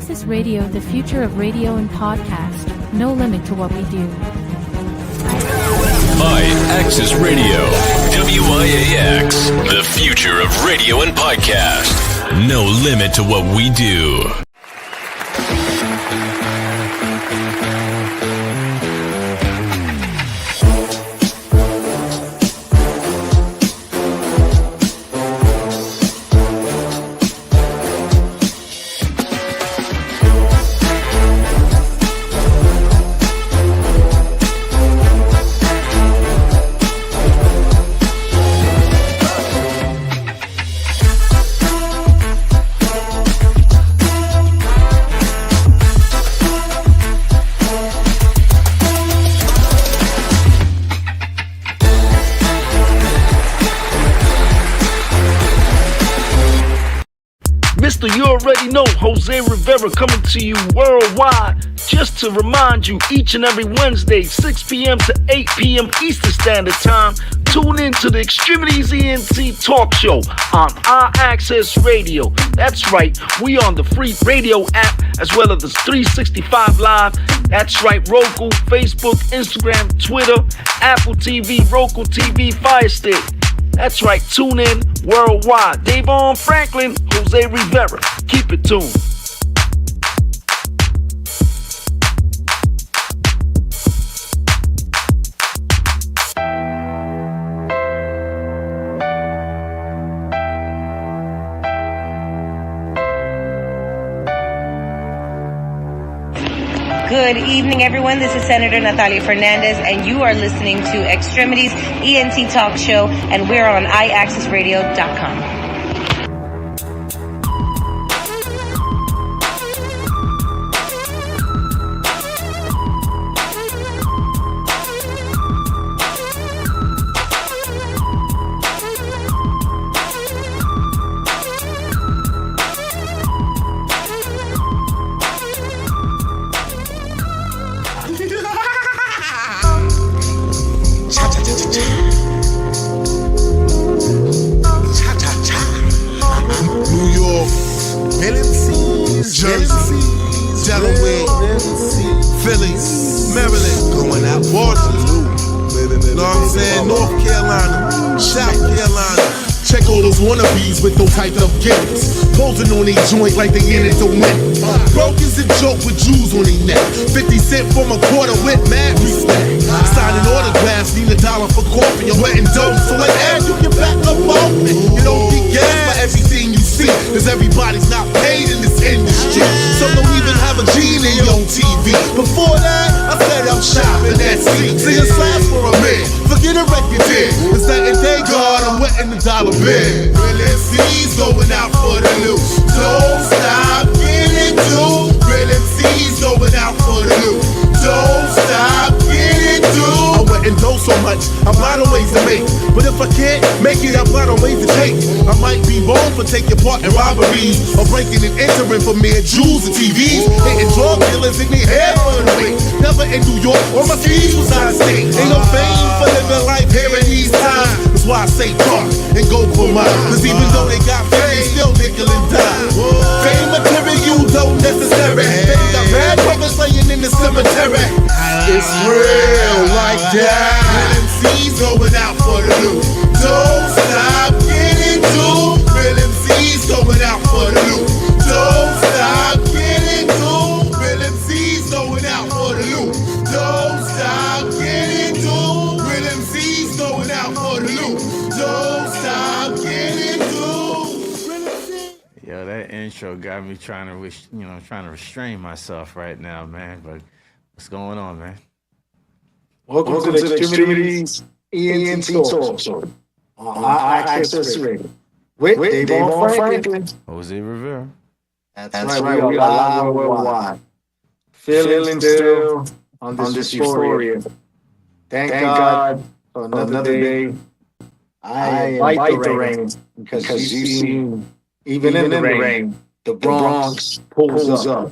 iAXIS Radio, the future of radio and podcast. No limit to what we do. IAXISRADIO, WIAX, the future of radio and podcast. No limit to what we do. You already know Jose Rivera coming to you worldwide. Just to remind you, each and every Wednesday, 6 p.m. to 8 p.m. Eastern Standard Time, tune in to the X-Tremitiez ENT Talk Show on IAXIS Radio. That's right, we on the free radio app as well as the 365 Live. That's right, Roku, Facebook, Instagram, Twitter, Apple TV, Roku TV, Fire Stick. That's right, tune in worldwide. Davon Franklin, Jose Rivera. Keep it tuned. Good evening, everyone. This is Senator Natalia Fernandez, and you are listening to X-Tremitiez ENT Talk Show, and we're on IAXISRADIO.com. With those type of gimmicks, posing on a joint like they in it to win. Broke is a joke with jewels on their neck. 50 cent from a quarter with mad respect. Signing autographs, need $1 for coffee. I'm wetting dope, so like, hey, you can back up on me. You don't get gas for everything you see, cause everybody's not paid in this industry. Some don't even have a genie on TV. Before that, I set up shop in that seat. See a slash for a man, forget a record deal. It's that and thank God I'm wetting $1 bill. MC's going out for the loot. Don't stop getting to. Real MC's going out for the loot. Don't stop getting to. I'm wetting dough so much, I'm out of ways to make. But if I can't make it, I'm out of ways to take. I might be wrong for taking part in robberies or breaking and entering for mere jewels and TVs. Hitting drug dealers in their hair for the way. Never in New York or my fees was out of state. Ain't no fame for living life here in these times. That's why I say talk and go for mine. Cause even though they got fame, still nickel and dime. Fame material don't necessary. They got bad brothers laying in the cemetery. It's real like that. MC's going out for the loot. Don't stop getting to. Real MC's going out for the loot. Don't stop getting to. Real MC's going out for the loot. Don't stop getting to. Real MC's going out for the loot. Don't stop getting to. Yo, that intro got me trying to restrain myself right now, man. But what's going on, man? Welcome to the X-Tremitiez ENT Talk Show on IAXIS Radio with Davon Franklin, Jose Rivera. That's right, we are live worldwide. Feeling still on this euphoria. Thank God for another day. I invite the rain because you see, even in the rain, the Bronx pulls up.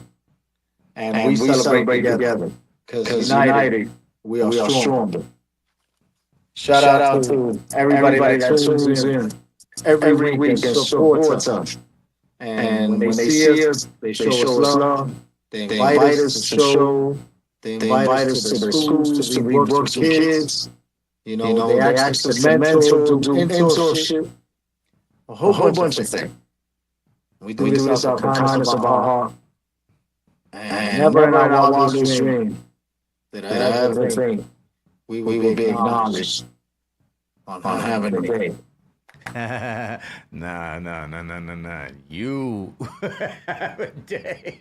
And we celebrate together because united, we are stronger. Shout out to everybody that tunes in every week and supports us. And when they see us, they show us love. They invite us to show. They invite us to the schools to read books with kids. You know, they ask us to mentor, do internship, a whole bunch of things. We do this out of the kindness of our heart. And never in our wildest dream did I ever think we would be acknowledged on having a day. Nah. You have a day.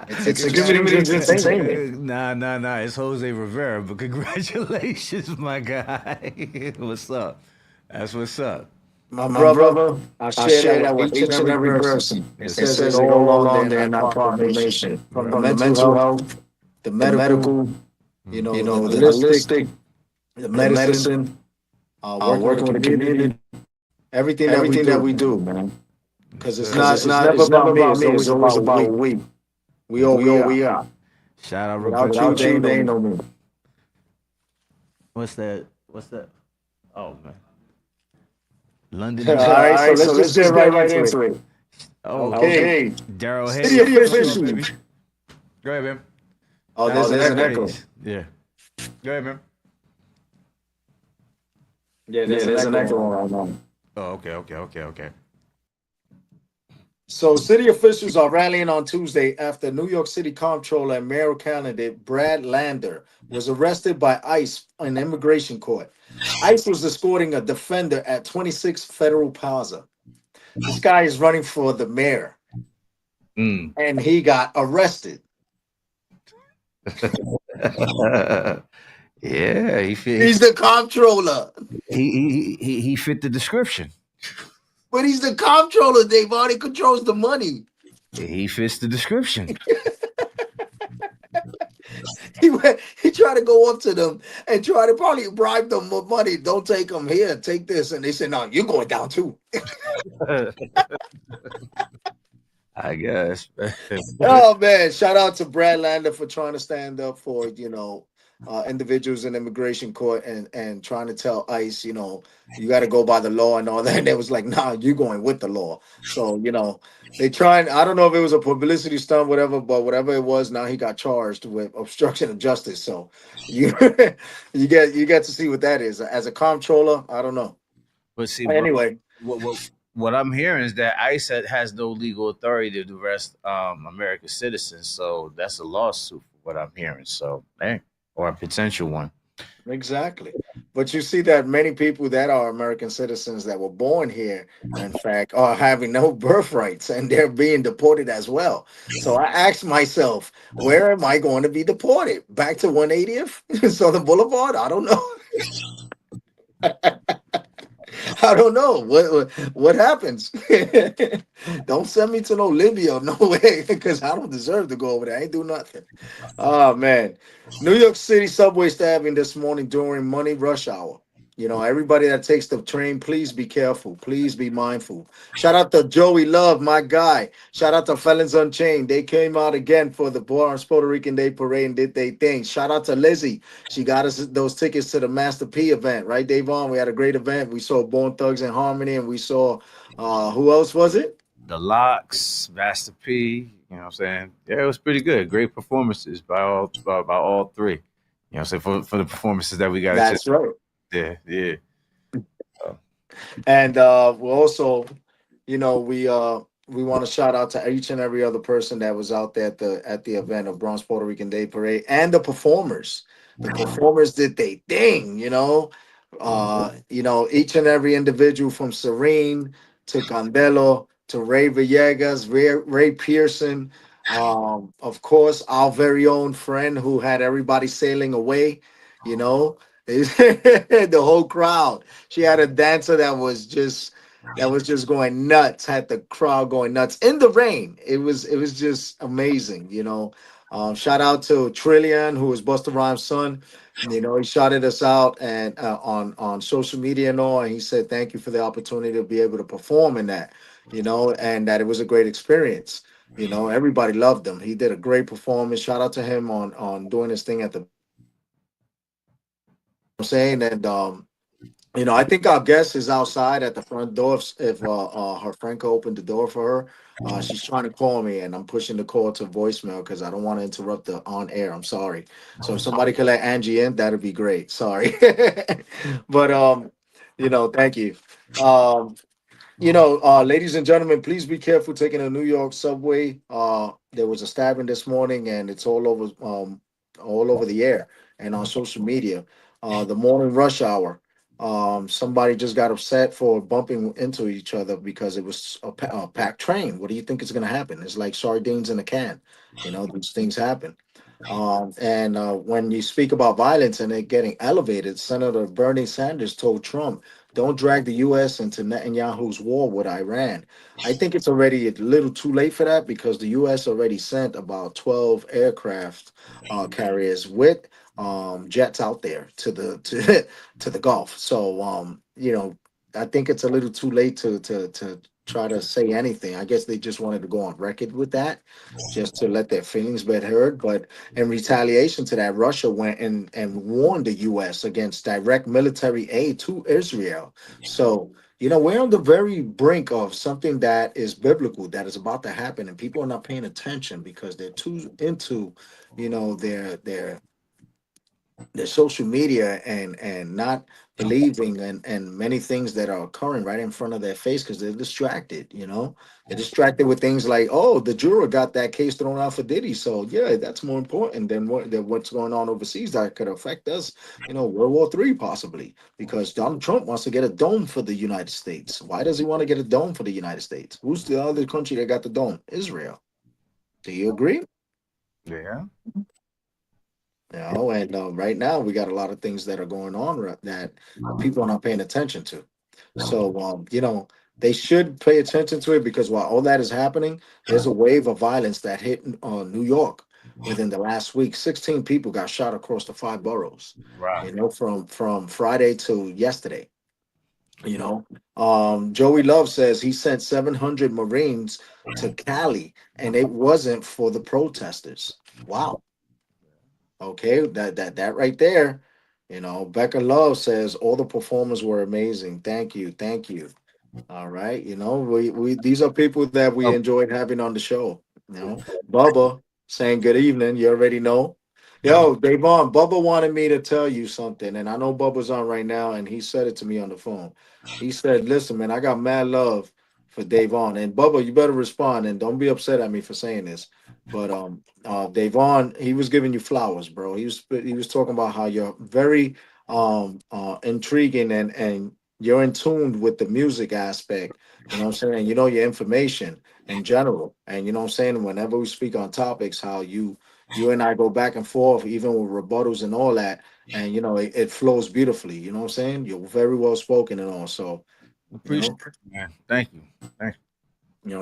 It's Extremities Entertainment. Nah. It's Jose Rivera, but congratulations, my guy. What's up? That's what's up. My brother, I share that with each and every person. It says it all on there in our proclamation. From the mental health, the medical, you know, the holistic, the medicine, working with the community, everything that we do, man. Because it's never about me, it's always about we. We are. Shout out Without you, they ain't no me. What's that? Oh, man. London. All right, so let's just get right into it. Oh, okay. Daryl City officials. Go ahead, man. Oh, there's an echo. Yeah. Go ahead, man. Yeah, there's an echo right now. Oh, okay. So city officials are rallying on Tuesday after New York City Comptroller and mayoral candidate Brad Lander was arrested by ICE in immigration court. ICE was escorting a defender at 26 Federal Plaza. This guy is running for the mayor, and he got arrested. Yeah, He's the comptroller. He fit the description. But he's the comptroller, Dave. He controls the money. He fits the description. He tried to go up to them and try to probably bribe them with money. Don't take them here. Take this. And they said, no, you're going down too. I guess. Oh, man. Shout out to Brad Lander for trying to stand up for, individuals in immigration court and trying to tell ICE, you got to go by the law and all that. And they was like, nah, you're going with the law. So, they trying, I don't know if it was a publicity stunt, whatever, but whatever it was, now he got charged with obstruction of justice. So you you get to see what that is. As a comptroller, I don't know. But see, anyway, what I'm hearing is that ICE has no legal authority to arrest American citizens. So that's a lawsuit for what I'm hearing. So, or a potential one. Exactly. But you see that many people that are American citizens that were born here, in fact, are having no birthrights and they're being deported as well. So I asked myself, where am I going to be deported? Back to 180th Southern Boulevard? I don't know. I don't know what happens. Don't send me to no Libya, no way, because I don't deserve to go over there. I ain't do nothing. Oh man, New York City subway stabbing this morning during money rush hour. Everybody that takes the train, please be careful. Please be mindful. Shout out to Joey Love, my guy. Shout out to Felons Unchained. They came out again for the Puerto Rican Day Parade and did their thing. Shout out to Lizzie. She got us those tickets to the Master P event, right, Davon? We had a great event. We saw Bone Thugs and Harmony, and we saw, who else was it? The Locks, Master P. You know what I'm saying? Yeah, it was pretty good. Great performances by all three. You know what I'm saying? For the performances that we got. That's right. Yeah. And we also, we want to shout out to each and every other person that was out there at the event of Bronx Puerto Rican Day Parade and the performers. The performers did their thing, each and every individual from Serene to Candelo to Ray Villegas, Ray Pearson, of course, our very own friend who had everybody sailing away, the whole crowd. She had a dancer that was just going nuts, had the crowd going nuts in the rain. It was just amazing, Shout out to Trillian, who was Busta Rhymes' son. He shouted us out and on social media and all, and he said thank you for the opportunity to be able to perform in that, and that it was a great experience. Everybody loved him. He did a great performance. Shout out to him on doing his thing at the saying. And I think our guest is outside at the front door. If her friend could open the door for her, she's trying to call me, and I'm pushing the call to voicemail because I don't want to interrupt the on air. I'm sorry. So if somebody could let Angie in, that'd be great. Sorry, but thank you. Um, ladies and gentlemen, please be careful taking a New York subway. There was a stabbing this morning, and it's all over the air and on social media. The morning rush hour. Somebody just got upset for bumping into each other because it was a packed train. What do you think is going to happen? It's like sardines in a can. These things happen. And when you speak about violence and it getting elevated, Senator Bernie Sanders told Trump, don't drag the U.S. into Netanyahu's war with Iran. I think it's already a little too late for that because the U.S. already sent about 12 aircraft carriers with jets out there to the to the Gulf. So I think it's a little too late to try to say anything. I guess they just wanted to go on record with that, just to let their feelings be heard. But in retaliation to that, Russia went and warned the U.S. against direct military aid to Israel. So, we're on the very brink of something that is biblical that is about to happen, and people are not paying attention because they're too into, their social media and not believing and many things that are occurring right in front of their face because they're distracted. They're distracted with things like, oh, the juror got that case thrown out for Diddy, so yeah, that's more important than what's going on overseas that could affect us, World War III possibly, because Donald Trump wants to get a dome for the United States. Why does he want to get a dome for the United States? Who's the other country that got the dome? Israel. Do you agree? Yeah. And right now we got a lot of things that are going on that people are not paying attention to. So, they should pay attention to it because while all that is happening, there's a wave of violence that hit New York within the last week. 16 people got shot across the 5 boroughs, Right. from Friday to yesterday. Joey Love says he sent 700 Marines to Cali and it wasn't for the protesters. Wow. Okay, that right there, Becca Love says all the performers were amazing. Thank you, thank you. All right, we these are people that we Oh, enjoyed having on the show. Bubba saying good evening. You already know. Yo, Davon, Bubba wanted me to tell you something, and I know Bubba's on right now, and he said it to me on the phone. He said, "Listen, man, I got mad love for Davon, and Bubba, you better respond, and don't be upset at me for saying this." But Davon, he was giving you flowers, bro. He was talking about how you're very intriguing and you're in tune with the music aspect. You know what I'm saying? Your information in general, and you know what I'm saying. Whenever we speak on topics, how you and I go back and forth, even with rebuttals and all that, and it flows beautifully. You know what I'm saying? You're very well spoken and all. So, you appreciate know, it, man. Thank you. Thank you.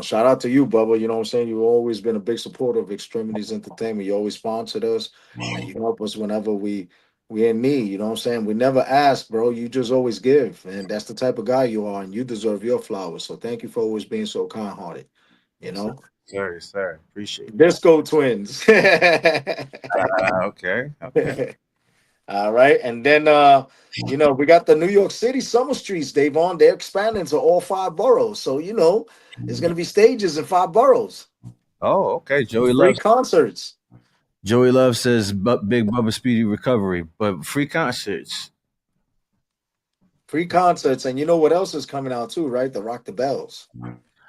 shout out to you, Bubba. You know what I'm saying? You've always been a big supporter of Extremities Entertainment. You always sponsored us and you help us whenever we in need. You know what I'm saying? We never ask, bro. You just always give. And that's the type of guy you are, and you deserve your flowers. So thank you for always being so kind hearted. You Yes, sir. know? Sir, sir. Appreciate Disco twins. Okay. Okay. All right. And then we got the New York City summer streets, Davon. They're expanding to all 5 boroughs. So, there's gonna be stages in 5 boroughs. Oh, okay. Free concerts. Joey Love says Big Bubba speedy recovery, but free concerts. Free concerts. And you know what else is coming out too, right? The Rock the Bells.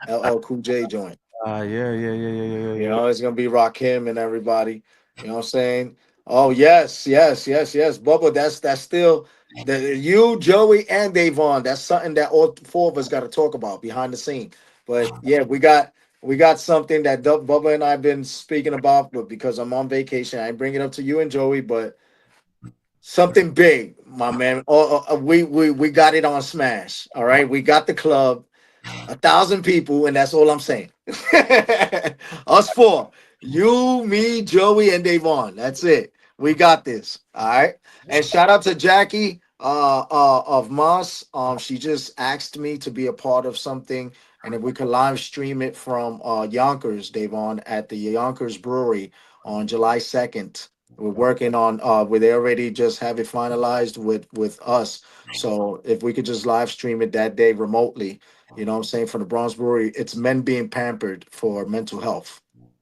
LL Cool J joint. Yeah. It's gonna be Rakim and everybody. You know what I'm saying? Oh yes. Bubba, that's still you, Joey, and Davon. That's something that all 4 of us got to talk about behind the scene. But yeah, we got something that Bubba and I've been speaking about, but because I'm on vacation, I bring it up to you and Joey, but something big, my man. We got it on Smash. All right, we got the club. 1,000 people, and that's all I'm saying. Us 4. You, me, Joey, and Davon. That's it. We got this. All right. And shout out to Jackie of Moss. She just asked me to be a part of something, and if we could live stream it from Yonkers, Davon, at the Yonkers Brewery on July 2nd. We're working on where they already just have it finalized with us. So if we could just live stream it that day remotely, you know what I'm saying, from the Bronx Brewery, it's men being pampered for mental health.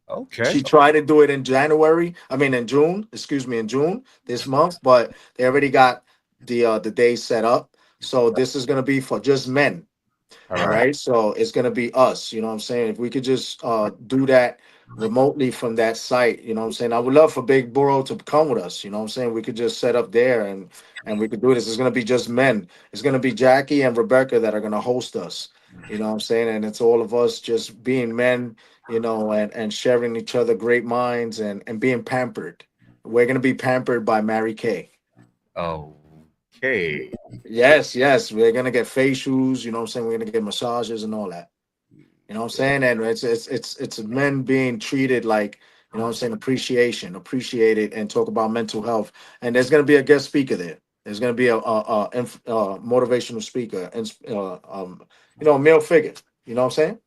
Okay. She tried to do it in January. I mean, in June. Excuse me, in June this month. But they already got the days set up. So this is gonna be for just men. All All right. right. So it's gonna be us. You know what I'm saying? If we could just do that remotely from that site, you know what I'm saying? I would love for Big Burrow to come with us. You know what I'm saying? We could just set up there and we could do this. It's gonna be just men. It's gonna be Jackie and Rebecca that are gonna host us. You know what I'm saying? And it's all of us just being men, you know, and sharing each other great minds and being pampered. We're gonna be pampered by Mary Kay. Okay. Yes, yes. We're gonna get facials, you know what I'm saying? We're gonna get massages and all that. You know what I'm saying? And it's men being treated like, you know what I'm saying, appreciated and talk about mental health. And there's gonna be a guest speaker there. There's gonna be a motivational speaker and you know, a male figure. You know what I'm saying?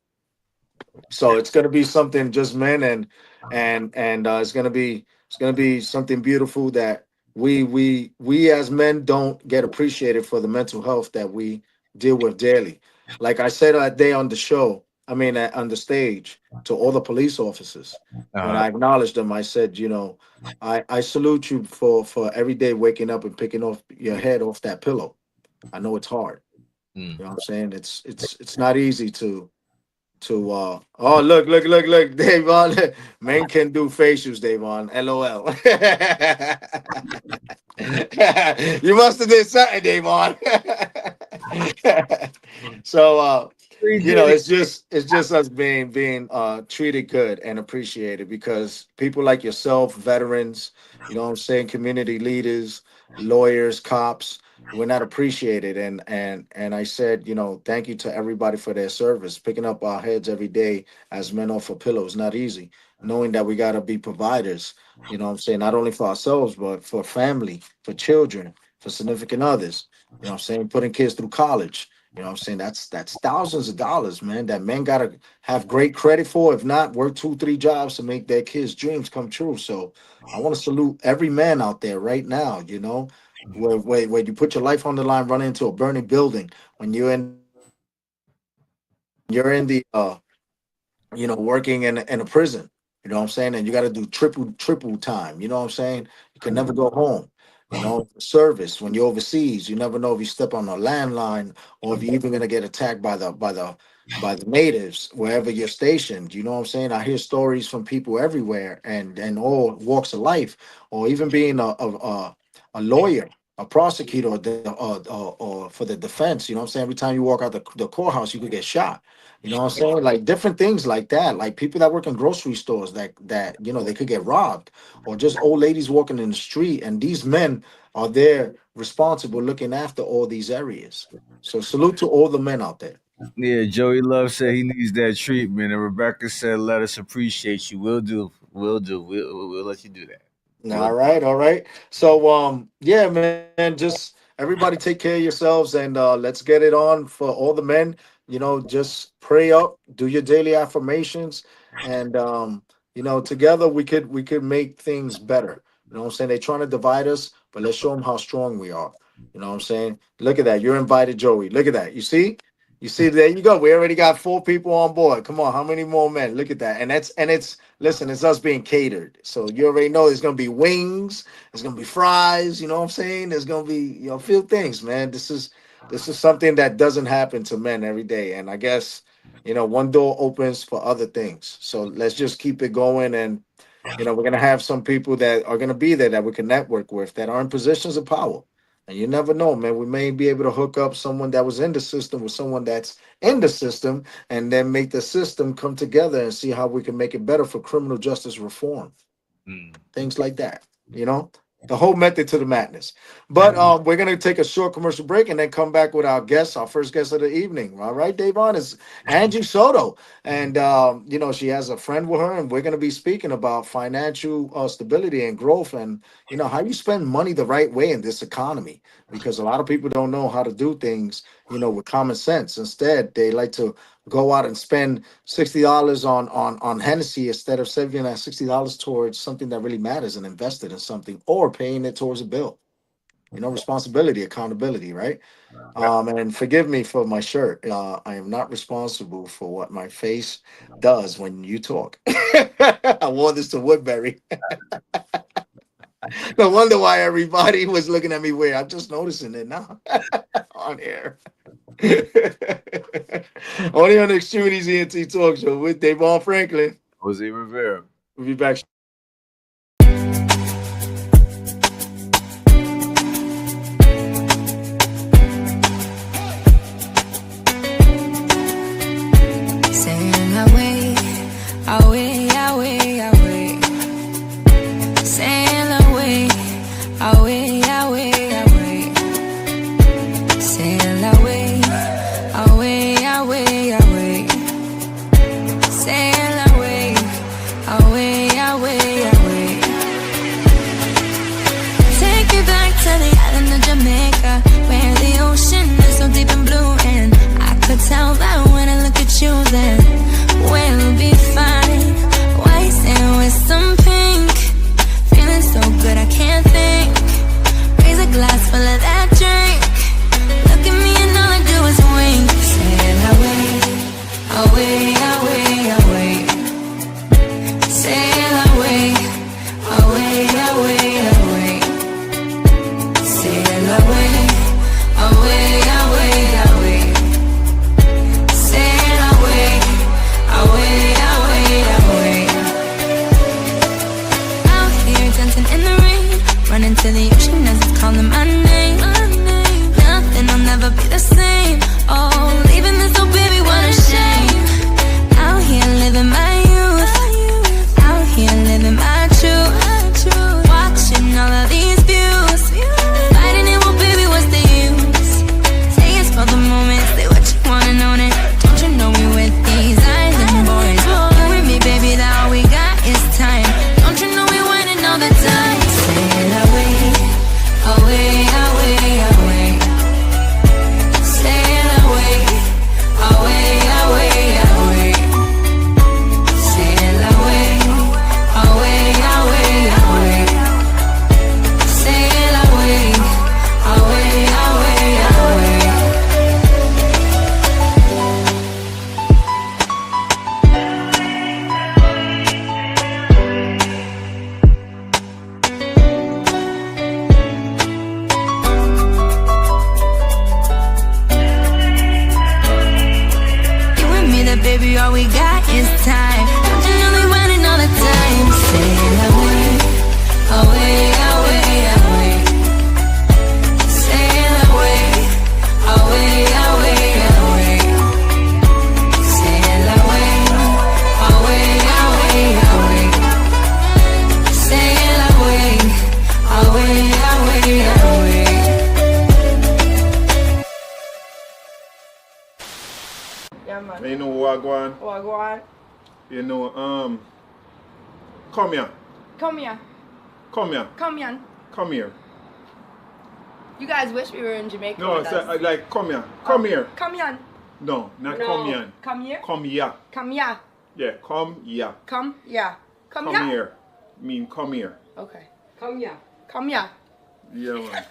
So it's gonna be something just men and it's gonna be something beautiful that we as men don't get appreciated for the mental health that we deal with daily. Like I said that day on the show, I mean on the stage to all the police officers. When Uh-huh. I acknowledged them, I said, you know, I salute you for every day waking up and picking off your head off that pillow. I know it's hard. Mm. You know what I'm saying? It's not easy to oh look Davon. Men can do facials, Davon. LOL. You must have did something, Davon. So We you know, did it. it's just us being treated good and appreciated because people like yourself, veterans, you know what I'm saying, community leaders, lawyers, cops, we're not appreciated. And I said, you know, thank you to everybody for their service. Picking up our heads every day as men off of pillows, not easy. Knowing that we gotta be providers, you know what I'm saying, not only for ourselves, but for family, for children, for significant others. You know what I'm saying? Putting kids through college. You know what I'm saying? That's thousands of dollars, man, that men gotta have great credit for. If not, work two, three jobs to make their kids' dreams come true. So I want to salute every man out there right now, you know, where you put your life on the line, run into a burning building, when you're in the you know, working in a prison. You know what I'm saying? And you got to do triple time. You know what I'm saying? You can never go home. You know, service when you're overseas, you never know if you step on a landline or if you're even gonna get attacked by the natives wherever you're stationed. You know what I'm saying? I hear stories from people everywhere and all walks of life, or even being a lawyer, a prosecutor, or for the defense. You know what I'm saying? Every time you walk out the courthouse, you could get shot. You know what I'm saying? Like different things like that. Like people that work in grocery stores that you know they could get robbed, or just old ladies walking in the street. And these men are there responsible looking after all these areas. So salute to all the men out there. Yeah, Joey Love said he needs that treatment, and Rebecca said, "Let us appreciate you. We'll do. We'll do. We'll let you do that. We'll." All right, all right. So yeah, man, just everybody take care of yourselves and let's get it on for all the men. You know, just pray up, do your daily affirmations, and you know, together we could make things better. You know what I'm saying? They're trying to divide us, but let's show them how strong we are. You know what I'm saying? Look at that. You're invited, Joey. Look at that. You see? You see, there you go. We already got 4 people on board. Come on, how many more men? Look at that. And it's listen, it's us being catered. So you already know there's gonna be wings, there's gonna be fries, you know what I'm saying? There's gonna be, you know, a few things, man. This is something that doesn't happen to men every day. And I guess, you know, one door opens for other things. So let's just keep it going. And, you know, we're gonna have some people that are gonna be there that we can network with that are in positions of power. And you never know, man. We may be able to hook up someone that was in the system with someone that's in the system and then make the system come together and see how we can make it better for criminal justice reform. Mm. Things like that, you know, the whole method to the madness. But we're going to take a short commercial break and then come back with our guest, our first guest of the evening. All right, Davon, is Angie Soto. And, you know, she has a friend with her, and we're going to be speaking about financial stability and growth and, you know, how you spend money the right way in this economy, because a lot of people don't know how to do things with common sense. Instead, they like to go out and spend $60 on Hennessy instead of saving that $60 towards something that really matters and invested in something, or paying it towards a bill. Responsibility, accountability, right? And forgive me for my shirt. I am not responsible for what my face does when you talk. I wore this to Woodbury. No wonder why everybody was looking at me weird. I'm just noticing it now on air. Only on the Extremities ENT Talk Show with Davon Franklin. Jose Rivera. We'll be back. Saying away, away, away, away. Saying away, away, away, away. Sail away, away, away, away. Sail away, away, away, away. Take me back to the island of Jamaica, where the ocean is so deep and blue, and I could tell that when I look at you, then we'll be fine. White sand with some pink, feeling so good I can't think. Raise a glass full of that drink. Look at me and all I do is wink. Sail away, away, away, away. Sail away, away, away, away. Sail away, away, away, away. Sail away, away, away, away. Out here dancing in the rain, running to the ocean as it's calling my name. Nothing will never be the same. Oh, leaving this, oh baby, what a shame. Out here living my youth, out here living my truth, watching all of these views, fighting it, well baby, what's the use? Say it's for the moment, say what you wanna know it. Don't you know we with these island boys? You and me, baby, that all we got is time. Don't you know we winning all the time? Sail away, away, away, away. Sail away, away, away, away. Sail away, away, away, away. Sail away, away, away, away. You and me, that baby, all we got is time. Don't you know we running all the time? Sail away, away, away, away. Sail away, away, away, away. Sail away, away, away, away. Sail away, away, away, away. Yeah, man. You know what go on? What go on? You know, come here. Come here. Come here. Come here. Come here. You guys wish we were in Jamaica. No, with it's us. like come here. Come here. Come here. No, not No. come here. Come here. Come here. Come here. Yeah, come here. Come here. Come Come here. here. Mean come here. Okay. Come here. Come here. Yeah, man.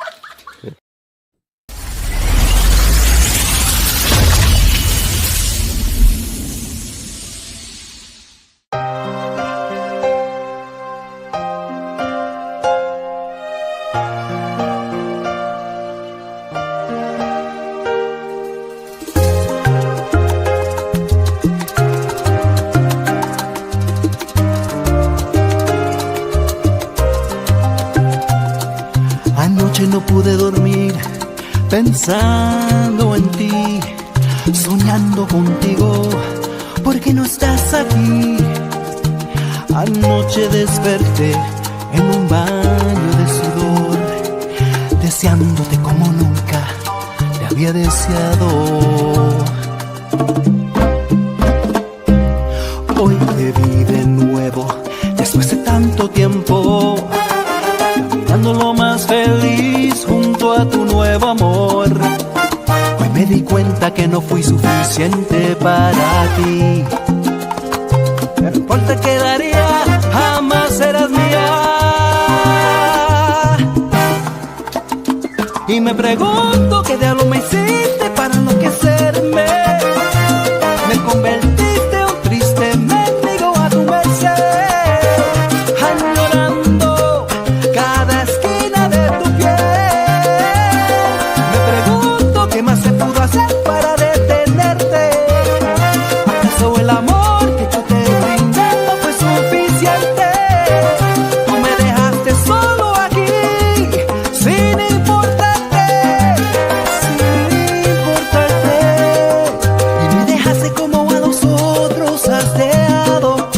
Anoche no pude dormir pensando en ti, soñando contigo, porque no estás aquí. Anoche desperté en un baño de sudor, deseándote como nunca te había deseado. Hoy te vi de nuevo, después de tanto tiempo, caminando lo más feliz junto a tu nuevo amor. Hoy me me di cuenta que no fui suficiente para ti. No importa qué daría, jamás serás mía. Y me pregunto qué diablo me hiciste para enloquecerme. Me convertiste en un triste mendigo a tu merced, añorando cada esquina de tu piel. Me pregunto qué más se pudo hacer para detenerte. ¿Acaso el amor que yo te brindé no fue suficiente? Tú me dejaste solo aquí, sin importarte, y me dejaste como a los otros has dejado,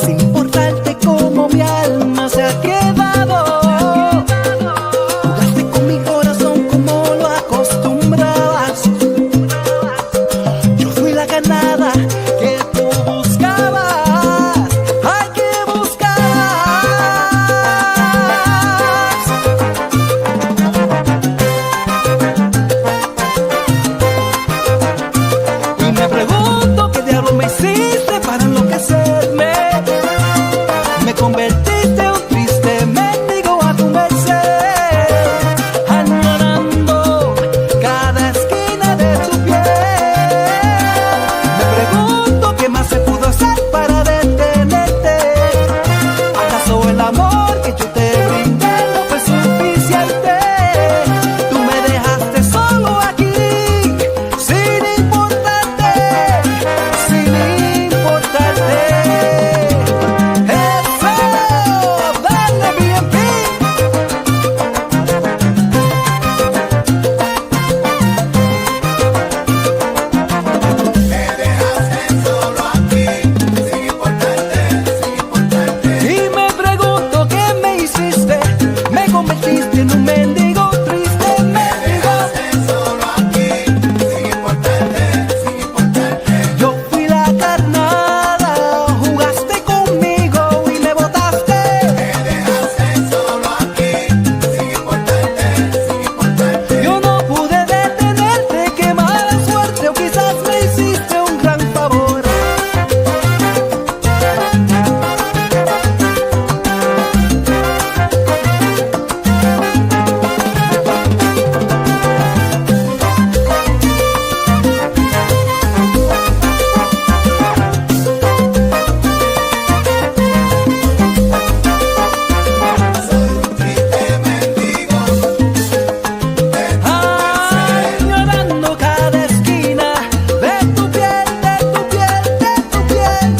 sin importarte cómo mi alma se ha quedado. Jugaste con mi corazón como lo acostumbrabas. Yo fui la ganada que tú buscabas. Ay, que buscabas. Y me pregunto qué diablo me hiciste para enloquecerme. Me convertiste en un triste mendigo a tu merced, añorando cada esquina de tu piel. Me pregunto qué más se pudo hacer para detenerte. ¿Acaso el amor que yo te brindé no fue suficiente? Tú me dejaste solo aquí, sin importarte, sin importarte. Eso, dale bien, y me pregunto qué me hiciste. Me convertiste en un mendigo triste, mendigo. Yo fui la carnada, jugaste conmigo y me botaste. Yo no pude detenerte, qué mala suerte, o quizás me hiciste un gran favor. Añorando cada esquina de tu piel, de tu piel, de tu piel.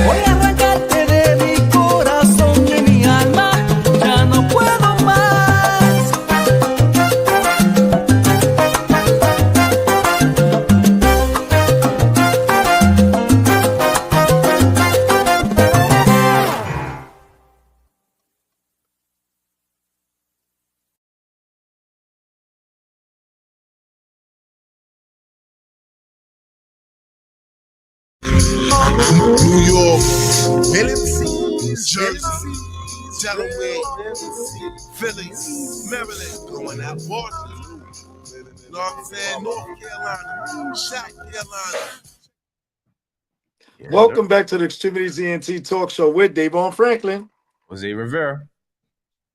Voy a arrancarte de mi corazón y mi alma, ya no puedo más. New York, Tennessee, Jersey, Delaware, Philly, Maryland, going out Boston, North Carolina, South Carolina. Welcome back to the Extremities ENT Talk Show with Davon Franklin. Jose Rivera.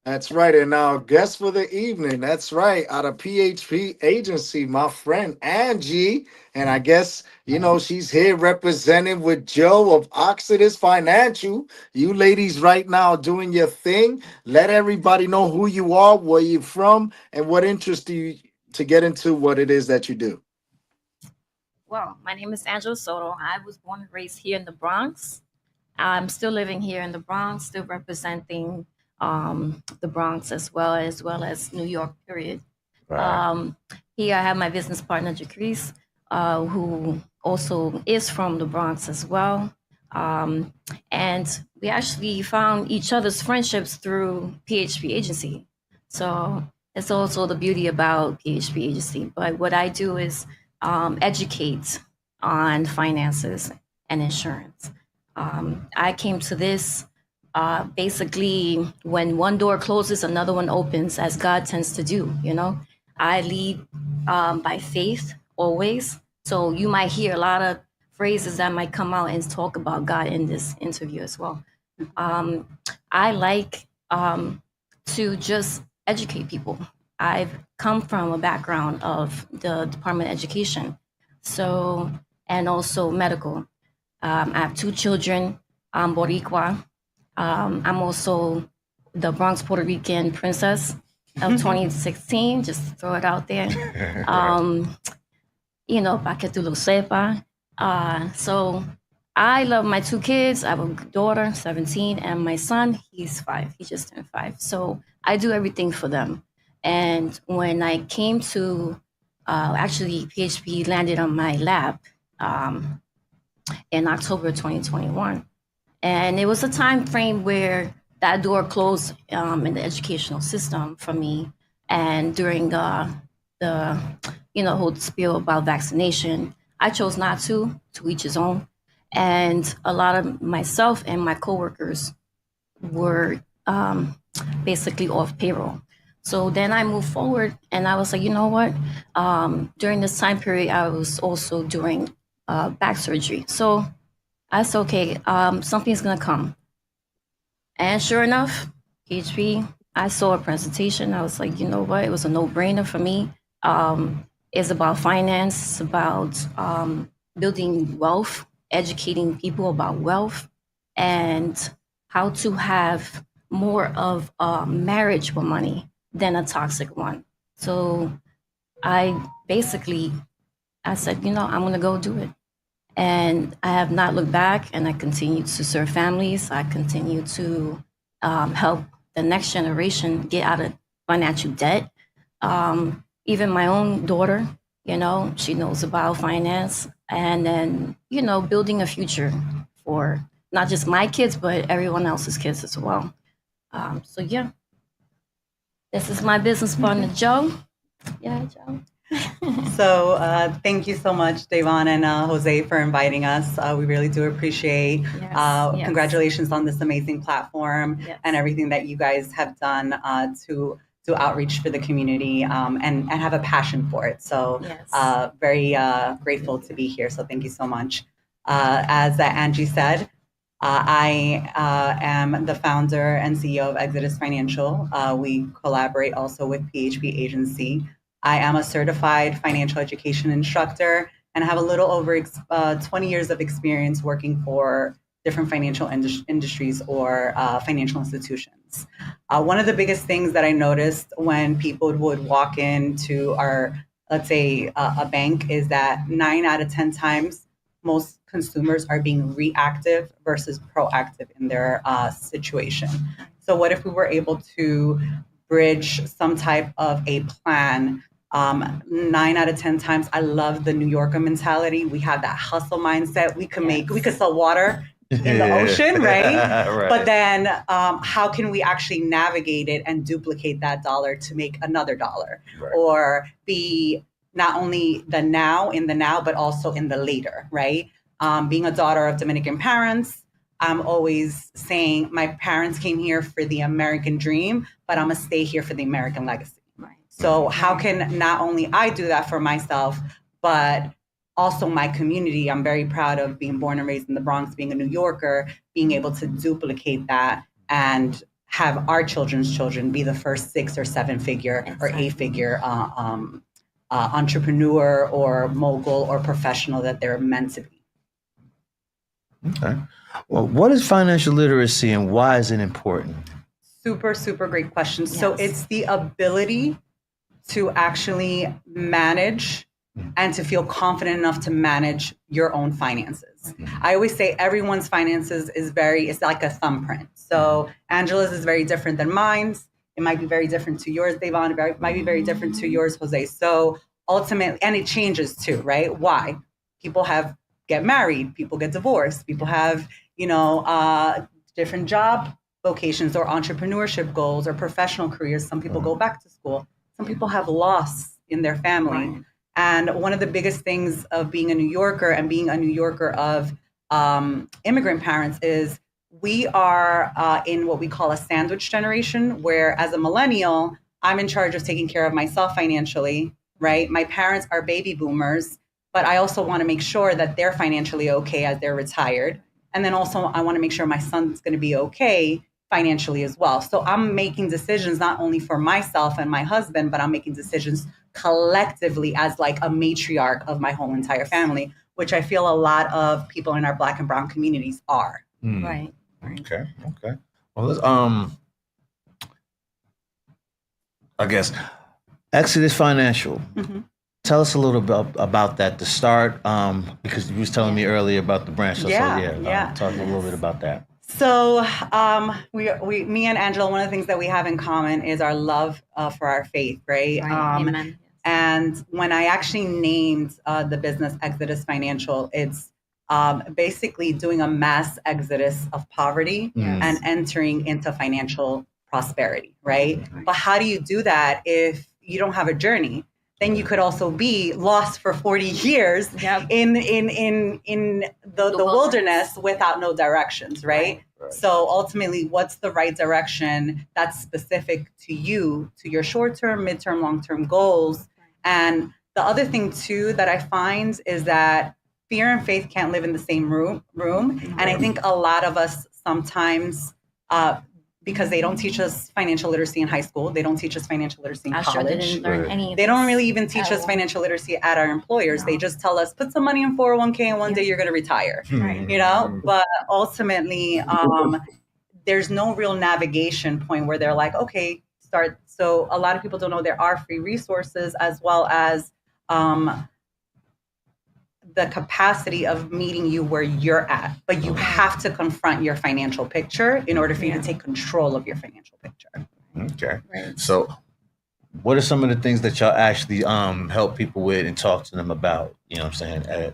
That's right. And our guest for the evening, that's right, out of PHP Agency, my friend Angie. And I guess, you know, she's here representing with Joe of Oxidus Financial. You ladies right now doing your thing. Let everybody know who you are, where you're from, and what interests you to get into what it is that you do. Well, my name is Angela Soto. I was born and raised here in the Bronx. I'm still living here in the Bronx, still representing the Bronx as well as New York, period. Right. Here I have my business partner, Jacrice, who also is from the Bronx as well. And we actually found each other's friendships through PHP Agency. So it's also the beauty about PHP Agency. But what I do is educate on finances and insurance. I came to this basically, when one door closes, another one opens, as God tends to do. I lead by faith always. So you might hear a lot of phrases that might come out and talk about God in this interview as well. I like to just educate people. I've come from a background of the Department of Education, and also medical. I have 2 children. I'm Boricua. I'm also the Bronx Puerto Rican princess of 2016, just to throw it out there. Pa que tú lo sepa. So I love my 2 kids. I have a daughter, 17, and my son, he's 5. He just turned 5. So I do everything for them. And when I came to, actually, PHP landed on my lap in October 2021. And it was a time frame where that door closed in the educational system for me. And during the whole spiel about vaccination, I chose not to each his own. And a lot of myself and my coworkers were basically off payroll. So then I moved forward and I was like, you know what? During this time period, I was also doing back surgery. So I said, okay, something's gonna come. And sure enough, PHP, I saw a presentation. I was like, you know what? It was a no-brainer for me. It's about finance, it's about building wealth, educating people about wealth, and how to have more of a marriage with money than a toxic one. So I said, I'm gonna go do it. And I have not looked back, and I continue to serve families. I continue to help the next generation get out of financial debt. Even my own daughter, she knows about finance, and then, building a future for not just my kids, but everyone else's kids as well. So yeah, this is my business partner, Joe. Yeah, Joe. So thank you so much, Devon and Jose, for inviting us. We really do appreciate. Yes. Congratulations on this amazing platform and everything that you guys have done to outreach for the community and have a passion for it. So very grateful to be here. So thank you so much. As Angie said, I am the founder and CEO of Exodus Financial. We collaborate also with PHP Agency. I am a certified financial education instructor and have a little over 20 years of experience working for different financial industries or financial institutions. One of the biggest things that I noticed when people would walk into our, let's say, a bank is that 9 out of 10 times, most consumers are being reactive versus proactive in their situation. So what if we were able to bridge some type of a plan? 9 out of 10 times, I love the New Yorker mentality. We have that hustle mindset. We could sell water in the ocean, right? Right. But then how can we actually navigate it and duplicate that dollar to make another dollar? Right. Or be not only in the now, but also in the later, right? Being a daughter of Dominican parents, I'm always saying my parents came here for the American dream, but I'm gonna stay here for the American legacy. So how can not only I do that for myself, but also my community? I'm very proud of being born and raised in the Bronx, being a New Yorker, being able to duplicate that and have our children's children be the first 6 or 7 figure or 8 figure entrepreneur or mogul or professional that they're meant to be. Okay. Well, what is financial literacy and why is it important? Super, super great question. Yes. So it's the ability to actually manage and to feel confident enough to manage your own finances. I always say everyone's finances it's like a thumbprint. So Angela's is very different than mine. It might be very different to yours, Devon. It might be very different to yours, Jose. So ultimately, and it changes too, right? Why? People get married, people get divorced, people have, different job vocations or entrepreneurship goals or professional careers. Some people go back to school. Some people have loss in their family. Right. And one of the biggest things of being a New Yorker and being a New Yorker of immigrant parents is we are in what we call a sandwich generation, where as a millennial, I'm in charge of taking care of myself financially, right? My parents are baby boomers, but I also want to make sure that they're financially okay as they're retired. And then also I want to make sure my son's going to be okay financially as well. So I'm making decisions not only for myself and my husband, but I'm making decisions collectively as like a matriarch of my whole entire family, which I feel a lot of people in our Black and brown communities are. Right. Okay. Well, let's, I guess Exodus Financial. Tell us a little bit about that to start, because you was telling me earlier about the branch. Talk a little bit about that. So me and Angela, one of the things that we have in common is our love for our faith, right? Amen. And when I actually named the business Exodus Financial, it's basically doing a mass exodus of poverty and entering into financial prosperity, right? But how do you do that if you don't have a journey? Then you could also be lost for 40 years in the wilderness without no directions, right? So ultimately, what's the right direction that's specific to you, to your short-term, mid-term, long-term goals? And the other thing too that I find is that fear and faith can't live in the same room. And I think a lot of us sometimes, because they don't teach us financial literacy in high school, they don't teach us financial literacy in college. Didn't learn any of they don't this really even teach us financial literacy at our employers. They just tell us, put some money in 401k and one day you're going to retire, you know? But ultimately, there's no real navigation point where they're like, okay, start. So a lot of people don't know there are free resources as well as the capacity of meeting you where you're at, but you have to confront your financial picture in order for you to take control of your financial picture. Okay. So what are some of the things that y'all actually help people with and talk to them about? You know what I'm saying?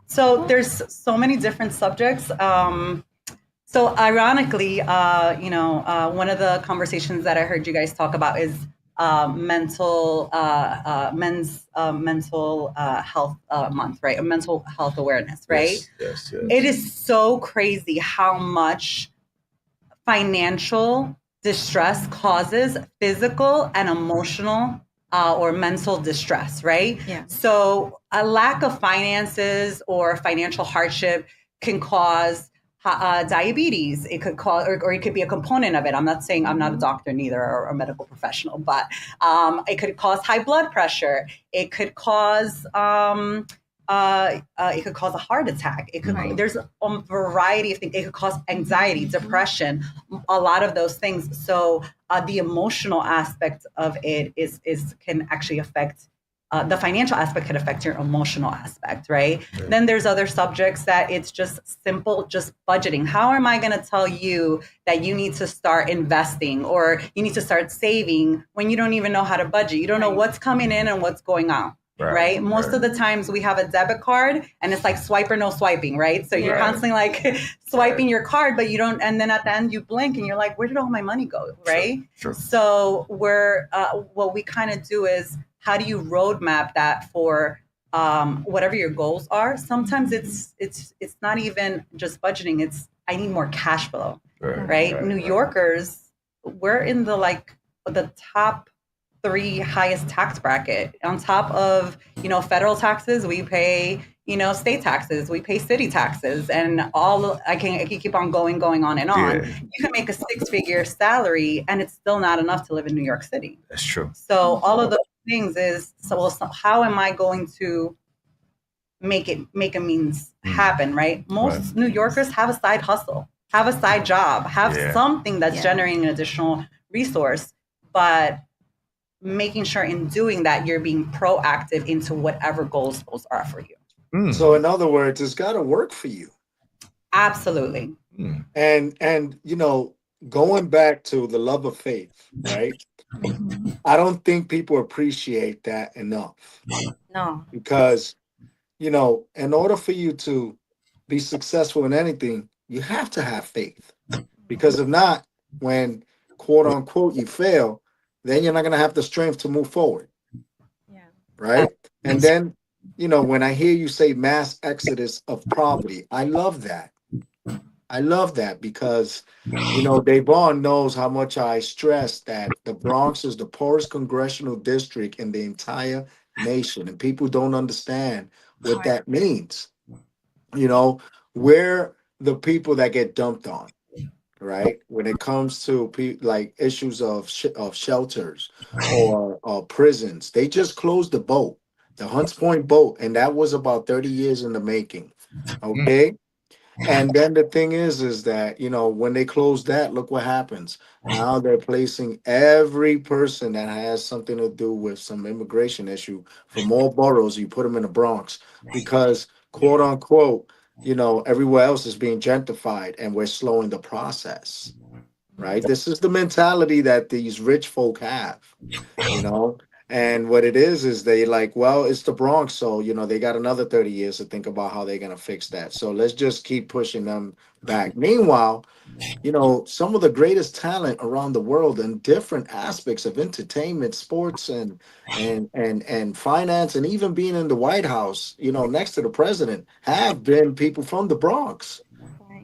So there's so many different subjects. So ironically, one of the conversations that I heard you guys talk about is men's mental health month, right? Mental health awareness, right? Yes. It is so crazy how much financial distress causes physical and emotional or mental distress, right? Yeah. So a lack of finances or financial hardship can cause diabetes. It could cause, or it could be a component of it. I'm not saying I'm not a doctor neither or a medical professional, but it could cause high blood pressure. It could cause a heart attack. It could there's a variety of things. It could cause anxiety, depression, a lot of those things. So the emotional aspect of it can actually affect. The financial aspect can affect your emotional aspect, right? Then there's other subjects that it's just simple, just budgeting. How am I going to tell you that you need to start investing or you need to start saving when you don't even know how to budget? You don't know what's coming in and what's going out, right? Most of the times we have a debit card and it's like swipe or no swiping, right? So you're constantly like swiping your card, but you don't, and then at the end you blink and you're like, where did all my money go, right? Sure. So what we kind of do is, how do you roadmap that for whatever your goals are? Sometimes it's not even just budgeting. It's I need more cash flow, right? New Yorkers, we're in the top 3 highest tax bracket. On top of federal taxes, we pay state taxes, we pay city taxes, and all. I can keep on going on and on. Yeah. You can make a 6-figure salary, and it's still not enough to live in New York City. That's true. So all of those things is so how am I going to make a means happen, right? Most New Yorkers have a side hustle, have a side job, have something that's generating an additional resource, but making sure in doing that you're being proactive into whatever goals those are for you. So in other words, it's got to work for you. Absolutely. And going back to the love of faith, right? I don't think people appreciate that enough. No. Because, in order for you to be successful in anything, you have to have faith. Because if not, when quote unquote you fail, then you're not going to have the strength to move forward. Yeah. Right. And then, when I hear you say mass exodus of poverty, I love that. I love that because, Davon knows how much I stress that the Bronx is the poorest congressional district in the entire nation, and people don't understand what that means. We're the people that get dumped on, right? When it comes to like issues of shelters or prisons, they just closed the boat, the Hunts Point boat, and that was about 30 years in the making. Okay. And then the thing is that, when they close that, look what happens. Now they're placing every person that has something to do with some immigration issue from all boroughs, you put them in the Bronx because, quote unquote, everywhere else is being gentrified and we're slowing the process, right? This is the mentality that these rich folk have, you know? And what it is they like, well, it's the Bronx, so they got another 30 years to think about how they're gonna fix that. So let's just keep pushing them back. Meanwhile, some of the greatest talent around the world in different aspects of entertainment, sports, and finance, and even being in the White House, next to the president, have been people from the Bronx.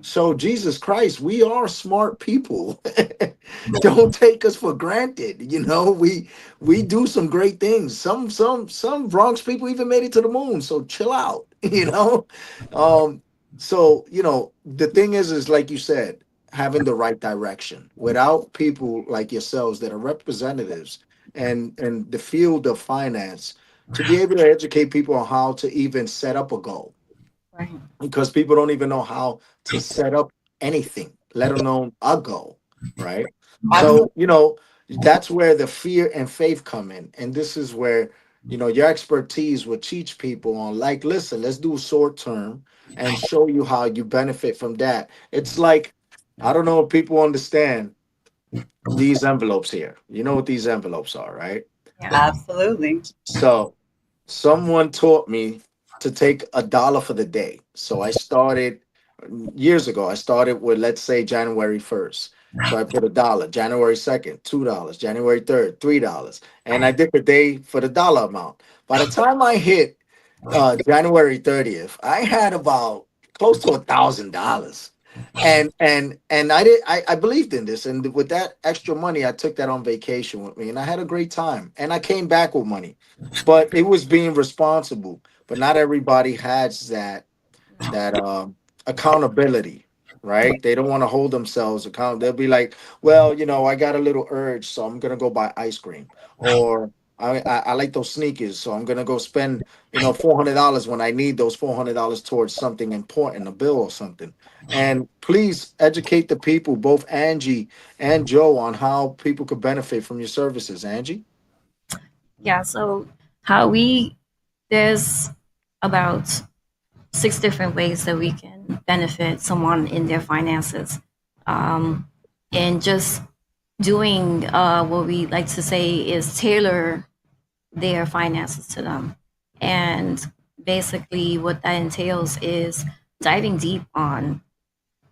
So Jesus Christ, we are smart people. Don't take us for granted. We do some great things. Some Bronx people even made it to the moon. So chill out. So the thing is like you said, having the right direction. Without people like yourselves that are representatives and the field of finance, to be able to educate people on how to even set up a goal. Right. Because people don't even know how to set up anything, let alone a goal, right? So, that's where the fear and faith come in. And this is where, your expertise will teach people on, like, listen, let's do short term and show you how you benefit from that. It's like, I don't know if people understand these envelopes here. You know what these envelopes are, right? Yeah, absolutely. So someone taught me to take $1 for the day. So I started years ago. I started with, let's say, January 1st. So I put $1, January 2nd, $2, January 3rd, $3. And I did the day for the dollar amount. By the time I hit January 30th, I had about close to $1,000. And I believed in this. And with that extra money, I took that on vacation with me and I had a great time. And I came back with money. But it was being responsible. But not everybody has that accountability, right? They don't want to hold themselves accountable. They'll be like, well, I got a little urge, so I'm gonna go buy ice cream, or I like those sneakers, so I'm gonna go spend $400 when I need those $400 towards something important, a bill or something. And please educate the people, both Angie and Joe, on how people could benefit from your services. Angie? Yeah. So there's about 6 different ways that we can benefit someone in their finances. And just doing what we like to say is tailor their finances to them. And basically what that entails is diving deep on,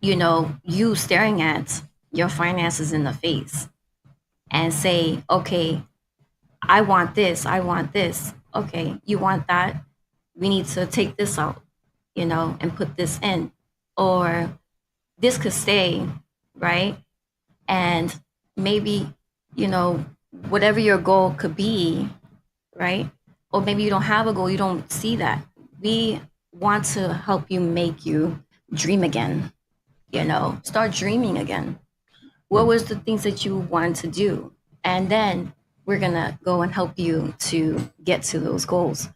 you staring at your finances in the face and say, okay, I want this. Okay, you want that? We need to take this out, and put this in, or this could stay, right? And maybe, whatever your goal could be, right? Or maybe you don't have a goal, you don't see that. We want to help you make you dream again, start dreaming again. What was the things that you wanted to do? And then we're gonna go and help you to get to those goals.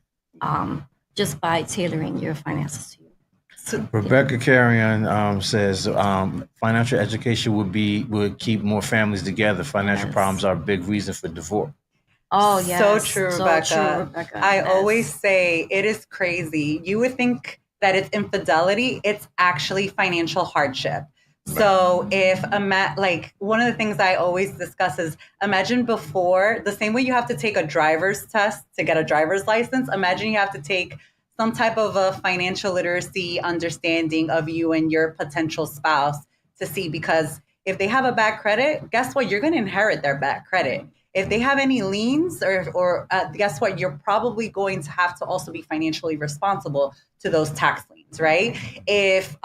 Just by tailoring your finances to you. So, Rebecca Carrion says financial education would keep more families together. Financial problems are a big reason for divorce. Oh, yes. So true, Rebecca. I always say it is crazy. You would think that it's infidelity. It's actually financial hardship. So one of the things I always discuss is, imagine before, the same way you have to take a driver's test to get a driver's license, imagine you have to take some type of a financial literacy understanding of you and your potential spouse to see, because if they have a bad credit, guess what? You're going to inherit their bad credit. If they have any liens or guess what? You're probably going to have to also be financially responsible to those tax liens, right? If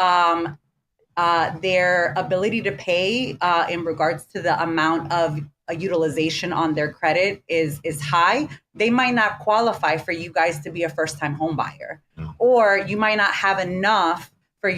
their ability to pay in regards to the amount of utilization on their credit is high, they might not qualify for you guys to be a first-time home buyer, or you might not have enough for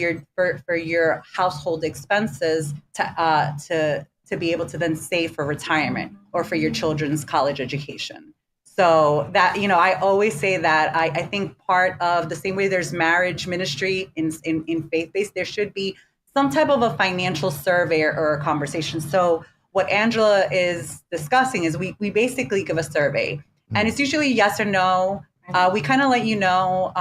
your household expenses to be able to then save for retirement or for your children's college education. So that, I always say that I think part of the same way there's marriage ministry in faith-based, there should be some type of a financial survey or a conversation. So what Angela is discussing is we basically give a survey, and it's usually yes or no. We kind of let you know.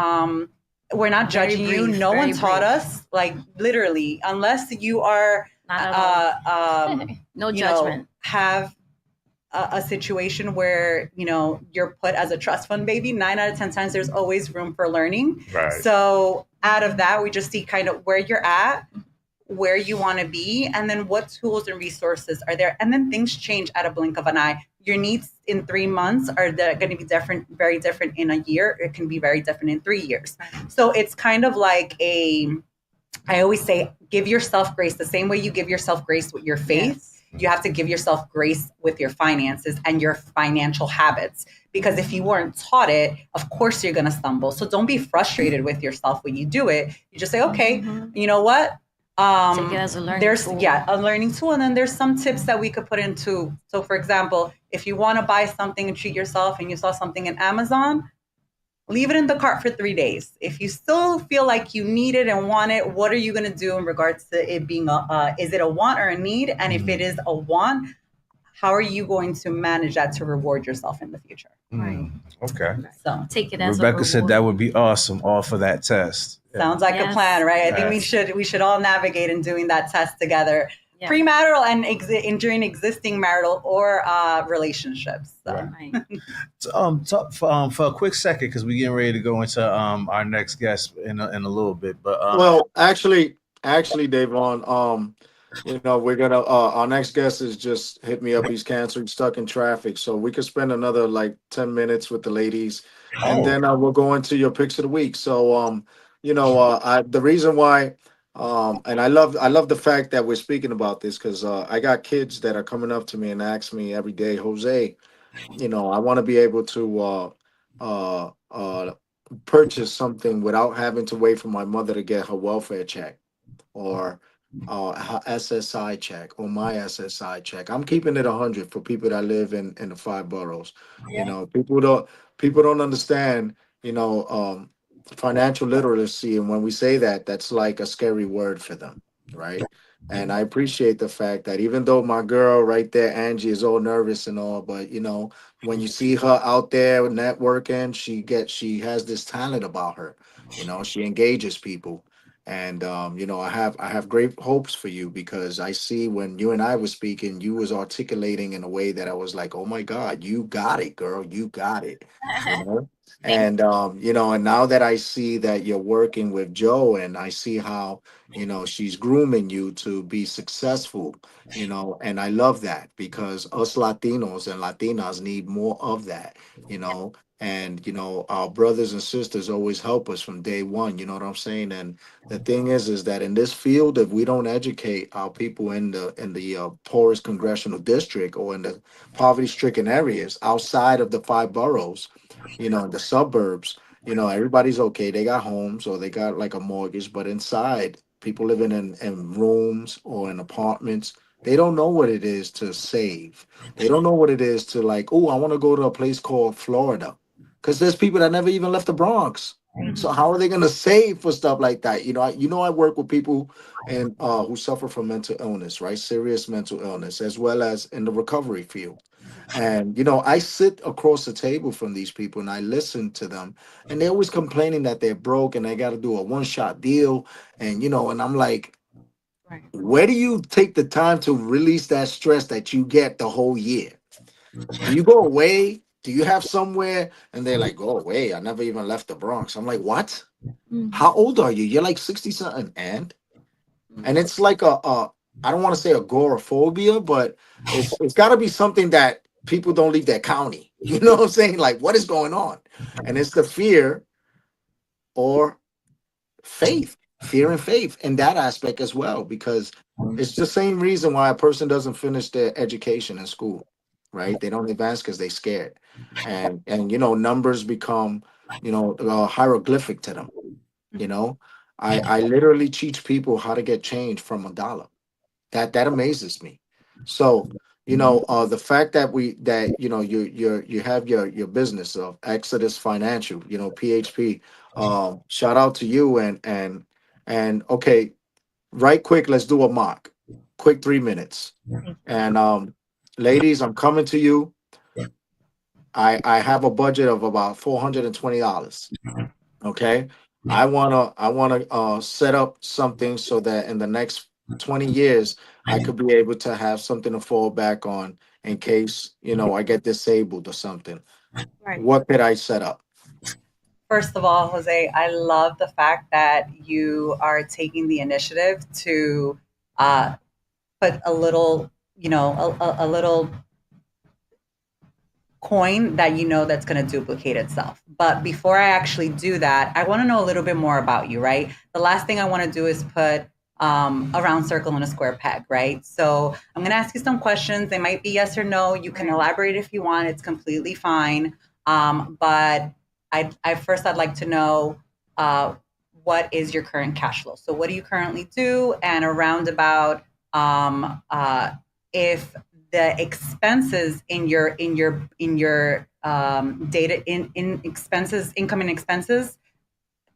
We're not judging you. No one taught us, like literally, unless you are no judgment. Have a situation where you're put as a trust fund baby. 9 out of 10 times, there's always room for learning. Right. So out of that, we just see kind of where you're at, where you want to be, and then what tools and resources are there. And then things change at a blink of an eye. Your needs in 3 months are going to be different, very different in a year. It can be very different in 3 years. So it's kind of like I always say, give yourself grace the same way you give yourself grace with your faith. Yes. You have to give yourself grace with your finances and your financial habits, because if you weren't taught it, of course you're going to stumble. So don't be frustrated with yourself when you do it. You just say, okay, you know what? Take it as a learning tool. A learning tool. And then there's some tips that we could put into. So for example, if you want to buy something and treat yourself and you saw something in Amazon, leave it in the cart for 3 days. If you still feel like you need it and want it, what are you going to do in regards to it being is it a want or a need? And if it is a want, how are you going to manage that to reward yourself in the future? Right. Okay. So take it as Rebecca said that would be awesome, all for that test. Sounds like a plan, right? I think we should all navigate in doing that test together. Yeah. Premarital and during existing marital or relationships. So. Right. For a quick second, because we're getting ready to go into our next guest in a little bit. But well, actually, Davon, we're gonna our next guest is just hit me up. He's canceled, stuck in traffic, so we could spend another like 10 minutes with the ladies, and then we'll go into your picks of the week. So the reason why. And I love the fact that we're speaking about this, because I got kids that are coming up to me and ask me every day, Jose, I want to be able to purchase something without having to wait for my mother to get her welfare check or her SSI check or my SSI check. I'm keeping it 100 for people that live in the 5 boroughs. People don't understand, financial literacy, and when we say that, that's like a scary word for them, right? And I appreciate the fact that even though my girl right there, Angie, is all nervous and all, but when you see her out there networking, she has this talent about her. She engages people, and I have great hopes for you, because I see when you and I were speaking, you was articulating in a way that I was like, oh my God, you got it, girl, you got it. And and now that I see that you're working with Joe, and I see how she's grooming you to be successful, and I love that, because us Latinos and Latinas need more of that, and our brothers and sisters always help us from day one, you know what I'm saying? And the thing is that in this field, if we don't educate our people in the poorest congressional district or in the poverty-stricken areas outside of the 5 boroughs, in the suburbs, everybody's okay. They got homes or they got like a mortgage, but inside, people living in rooms or in apartments, they don't know what it is to save. They don't know what it is to like, oh, I want to go to a place called Florida, because there's people that never even left the Bronx. So how are they going to save for stuff like that? I work with people and who suffer from mental illness, right? Serious mental illness, as well as in the recovery field. And, I sit across the table from these people and I listen to them, and they're always complaining that they're broke and they got to do a one-shot deal. And, and I'm like, where do you take the time to release that stress that you get the whole year? Do you go away? Do you have somewhere? And they're like, go away. I never even left the Bronx. I'm like, what? How old are you? You're like 60 something. And it's like I don't want to say agoraphobia, but it's got to be something that people don't leave their county. You know what I'm saying? Like, what is going on? And it's the fear or faith fear and faith in that aspect as well, because it's the same reason why a person doesn't finish their education in school, right? They don't advance because they're scared, and numbers become hieroglyphic to them. I literally teach people how to get change from a dollar. That amazes me. So the fact that you have your business of Exodus Financial, PHP. Shout out to you, and okay, right quick, let's do a mock, quick 3 minutes. And ladies, I'm coming to you. I have a budget of about $420. Okay, I wanna set up something so that in the next 20 years I could be able to have something to fall back on in case I get disabled or something. Right. What could I set up? First of all, Jose, I love the fact that you are taking the initiative to put a little, a little coin that that's going to duplicate itself. But before I actually do that, I want to know a little bit more about you, right? The last thing I want to do is put a round circle in a square peg, right? So I'm going to ask you some questions. They might be yes or no. You can elaborate if you want. It's completely fine. But I'd like to know what is your current cash flow? So what do you currently do? And around about if the expenses in your data in expenses, income and expenses,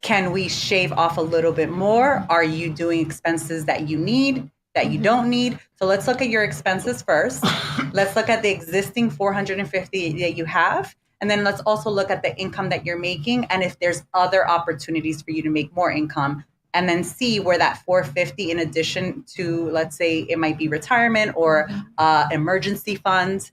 can we shave off a little bit more? Are you doing expenses that you need, that you don't need? So let's look at your expenses first. Let's look at the existing 450 that you have. And then let's also look at the income that you're making and if there's other opportunities for you to make more income, and then see where that 450 in addition to, let's say it might be retirement or emergency funds.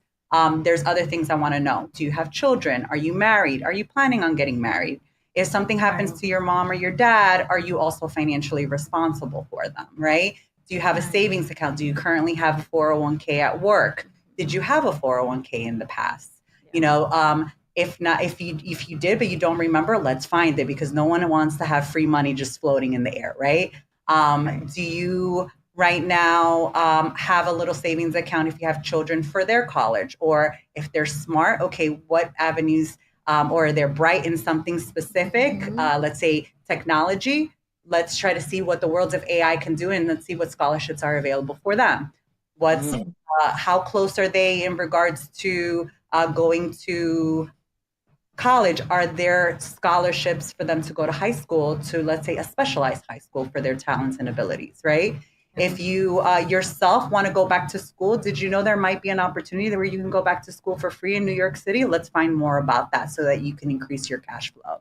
There's other things I want to know. Do you have children? Are you married? Are you planning on getting married? If something happens to your mom or your dad, are you also financially responsible for them, right? Do you have a savings account? Do you currently have a 401k at work? Did you have a 401k in the past? If not, if you did, but you don't remember, let's find it, because no one wants to have free money just floating in the air, right? Do you right now have a little savings account if you have children for their college, or if they're smart, okay, what avenues, or they're bright in something specific, let's say technology, let's try to see what the worlds of AI can do, and let's see what scholarships are available for them. How close are they in regards to going to college? Are there scholarships for them to go to high school, to, let's say, a specialized high school for their talents and abilities, right? If you yourself want to go back to school, did you know there might be an opportunity where you can go back to school for free in New York City? Let's find more about that so that you can increase your cash flow.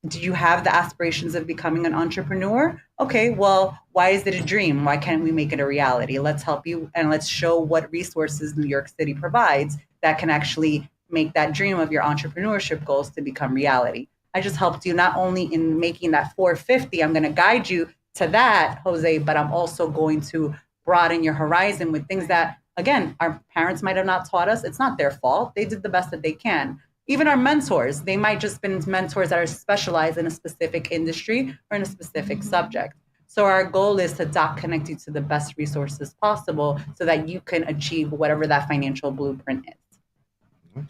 Do you have the aspirations of becoming an entrepreneur? Okay, well, why is it a dream? Why can't we make it a reality? Let's help you, and let's show what resources New York City provides that can actually make that dream of your entrepreneurship goals to become reality. I just helped you not only in making that 450, I'm going to guide you to that, Jose, but I'm also going to broaden your horizon with things that, again, our parents might have not taught us. It's not their fault. They did the best that they can. Even our mentors, they might just been mentors that are specialized in a specific industry or in a specific subject. So our goal is to connect you to the best resources possible so that you can achieve whatever that financial blueprint is.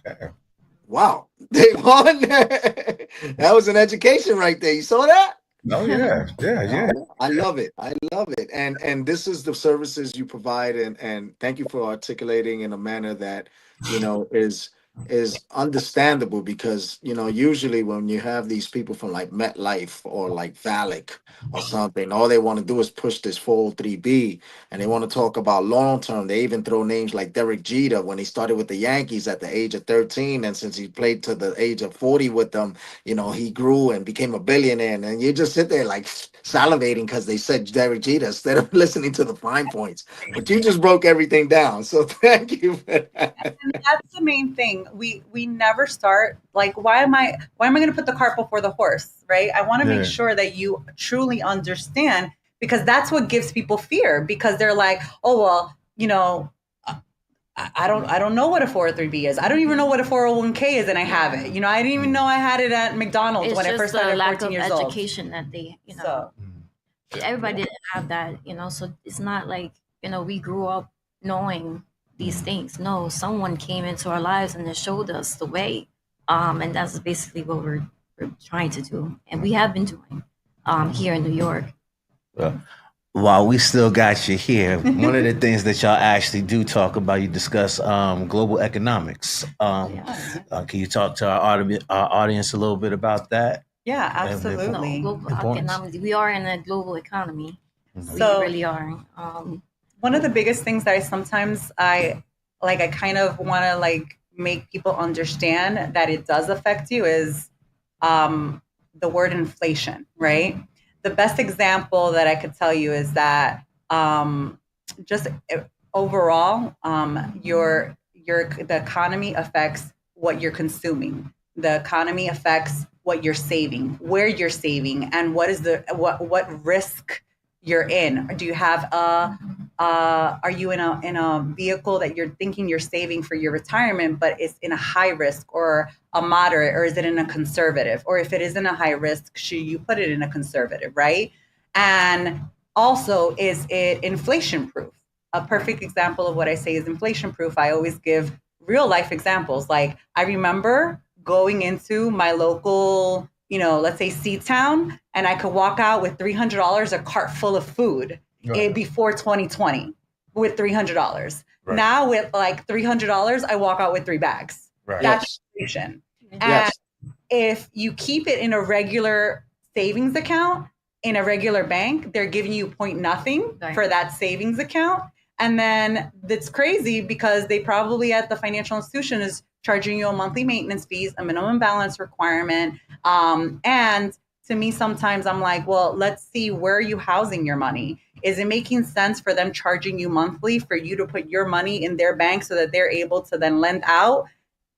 Okay. Wow. That was an education right there. You saw that? Oh yeah. Yeah. I love it. And this is the services you provide, and thank you for articulating in a manner that, is understandable, because usually when you have these people from like MetLife or like Valak or something, all they want to do is push this 403B, and they want to talk about long term. They even throw names like Derek Jeter when he started with the Yankees at the age of 13, and since he played to the age of 40 with them, he grew and became a billionaire. And you just sit there like salivating because they said Derek Jeter instead of listening to the fine points. But you just broke everything down, so thank you for that. And that's the main thing. We never start like, why am I going to put the cart before the horse, right? I want to make sure that you truly understand, because that's what gives people fear, because they're like, oh, well, I don't know what a 403b is. I don't even know what a 401k is, and I have it. You know, I didn't even know I had it at McDonald's when I first started at 14 years old. It's just the lack of education that they, everybody didn't have that, so it's not like, we grew up knowing these things. No, someone came into our lives and they showed us the way. And that's basically what we're trying to do. And we have been doing here in New York. Well, while we still got you here, one of the things that y'all actually do talk about, you discuss global economics. Can you talk to our audience a little bit about that? Yeah, absolutely. Global economics. We are in a global economy. So, we really are. One of the biggest things that I kind of want to make people understand that it does affect you is the word inflation, right? The best example that I could tell you is that just overall, the economy affects what you're consuming. The economy affects what you're saving, where you're saving, and what is what risk you're in. Do you have are you in a vehicle that you're thinking you're saving for your retirement, but it's in a high risk or a moderate, or is it in a conservative? Or if it is in a high risk, should you put it in a conservative, right? And also, is it inflation proof? A perfect example of what I say is inflation proof. I always give real life examples. Like, I remember going into my local, let's say C-Town, and I could walk out with $300, a cart full of food. Right. Before 2020 with $300. Right. Now with $300, I walk out with 3 bags. Right. That's inflation. Yes. And if you keep it in a regular savings account in a regular bank, they're giving you nothing for that savings account. And then that's crazy because they probably at the financial institution is charging you a monthly maintenance fees, a minimum balance requirement. And to me, sometimes I'm like, well, let's see, where are you housing your money? Is it making sense for them charging you monthly for you to put your money in their bank so that they're able to then lend out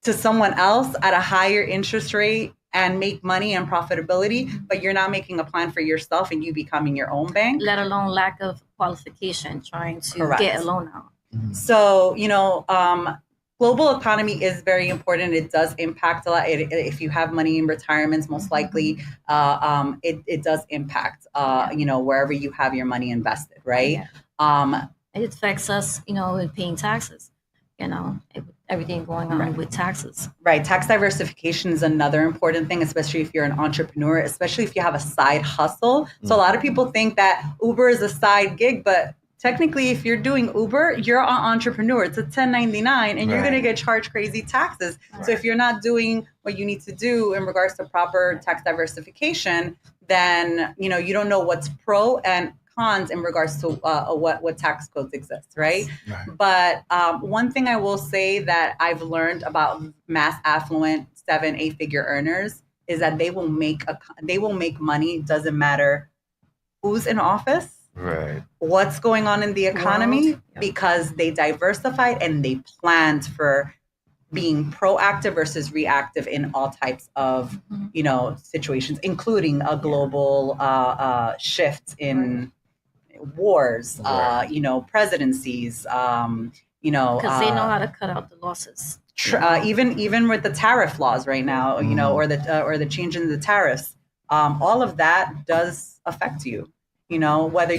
to someone else at a higher interest rate and make money and profitability, but you're not making a plan for yourself and you becoming your own bank? Let alone lack of qualification, trying to get a loan out. Mm-hmm. So, global economy is very important. It does impact a lot. If you have money in retirements, most likely it does impact, wherever you have your money invested, right? Yeah. It affects us, in paying taxes, everything going on with taxes. Right. Tax diversification is another important thing, especially if you're an entrepreneur, especially if you have a side hustle. So a lot of people think that Uber is a side gig, but technically, if you're doing Uber, you're an entrepreneur. It's a 1099, and you're going to get charged crazy taxes. Right. So if you're not doing what you need to do in regards to proper tax diversification, then you don't know what's pro and cons in regards to what tax codes exist, right? But one thing I will say that I've learned about mass affluent 7-8 figure earners is that they will make money. It doesn't matter who's in office. Right. What's going on in the economy, because they diversified and they planned for being proactive versus reactive in all types of, situations, including a global shift in wars, presidencies, because they know how to cut out the losses. Even with the tariff laws right now, or the change in the tariffs, all of that does affect you. Whether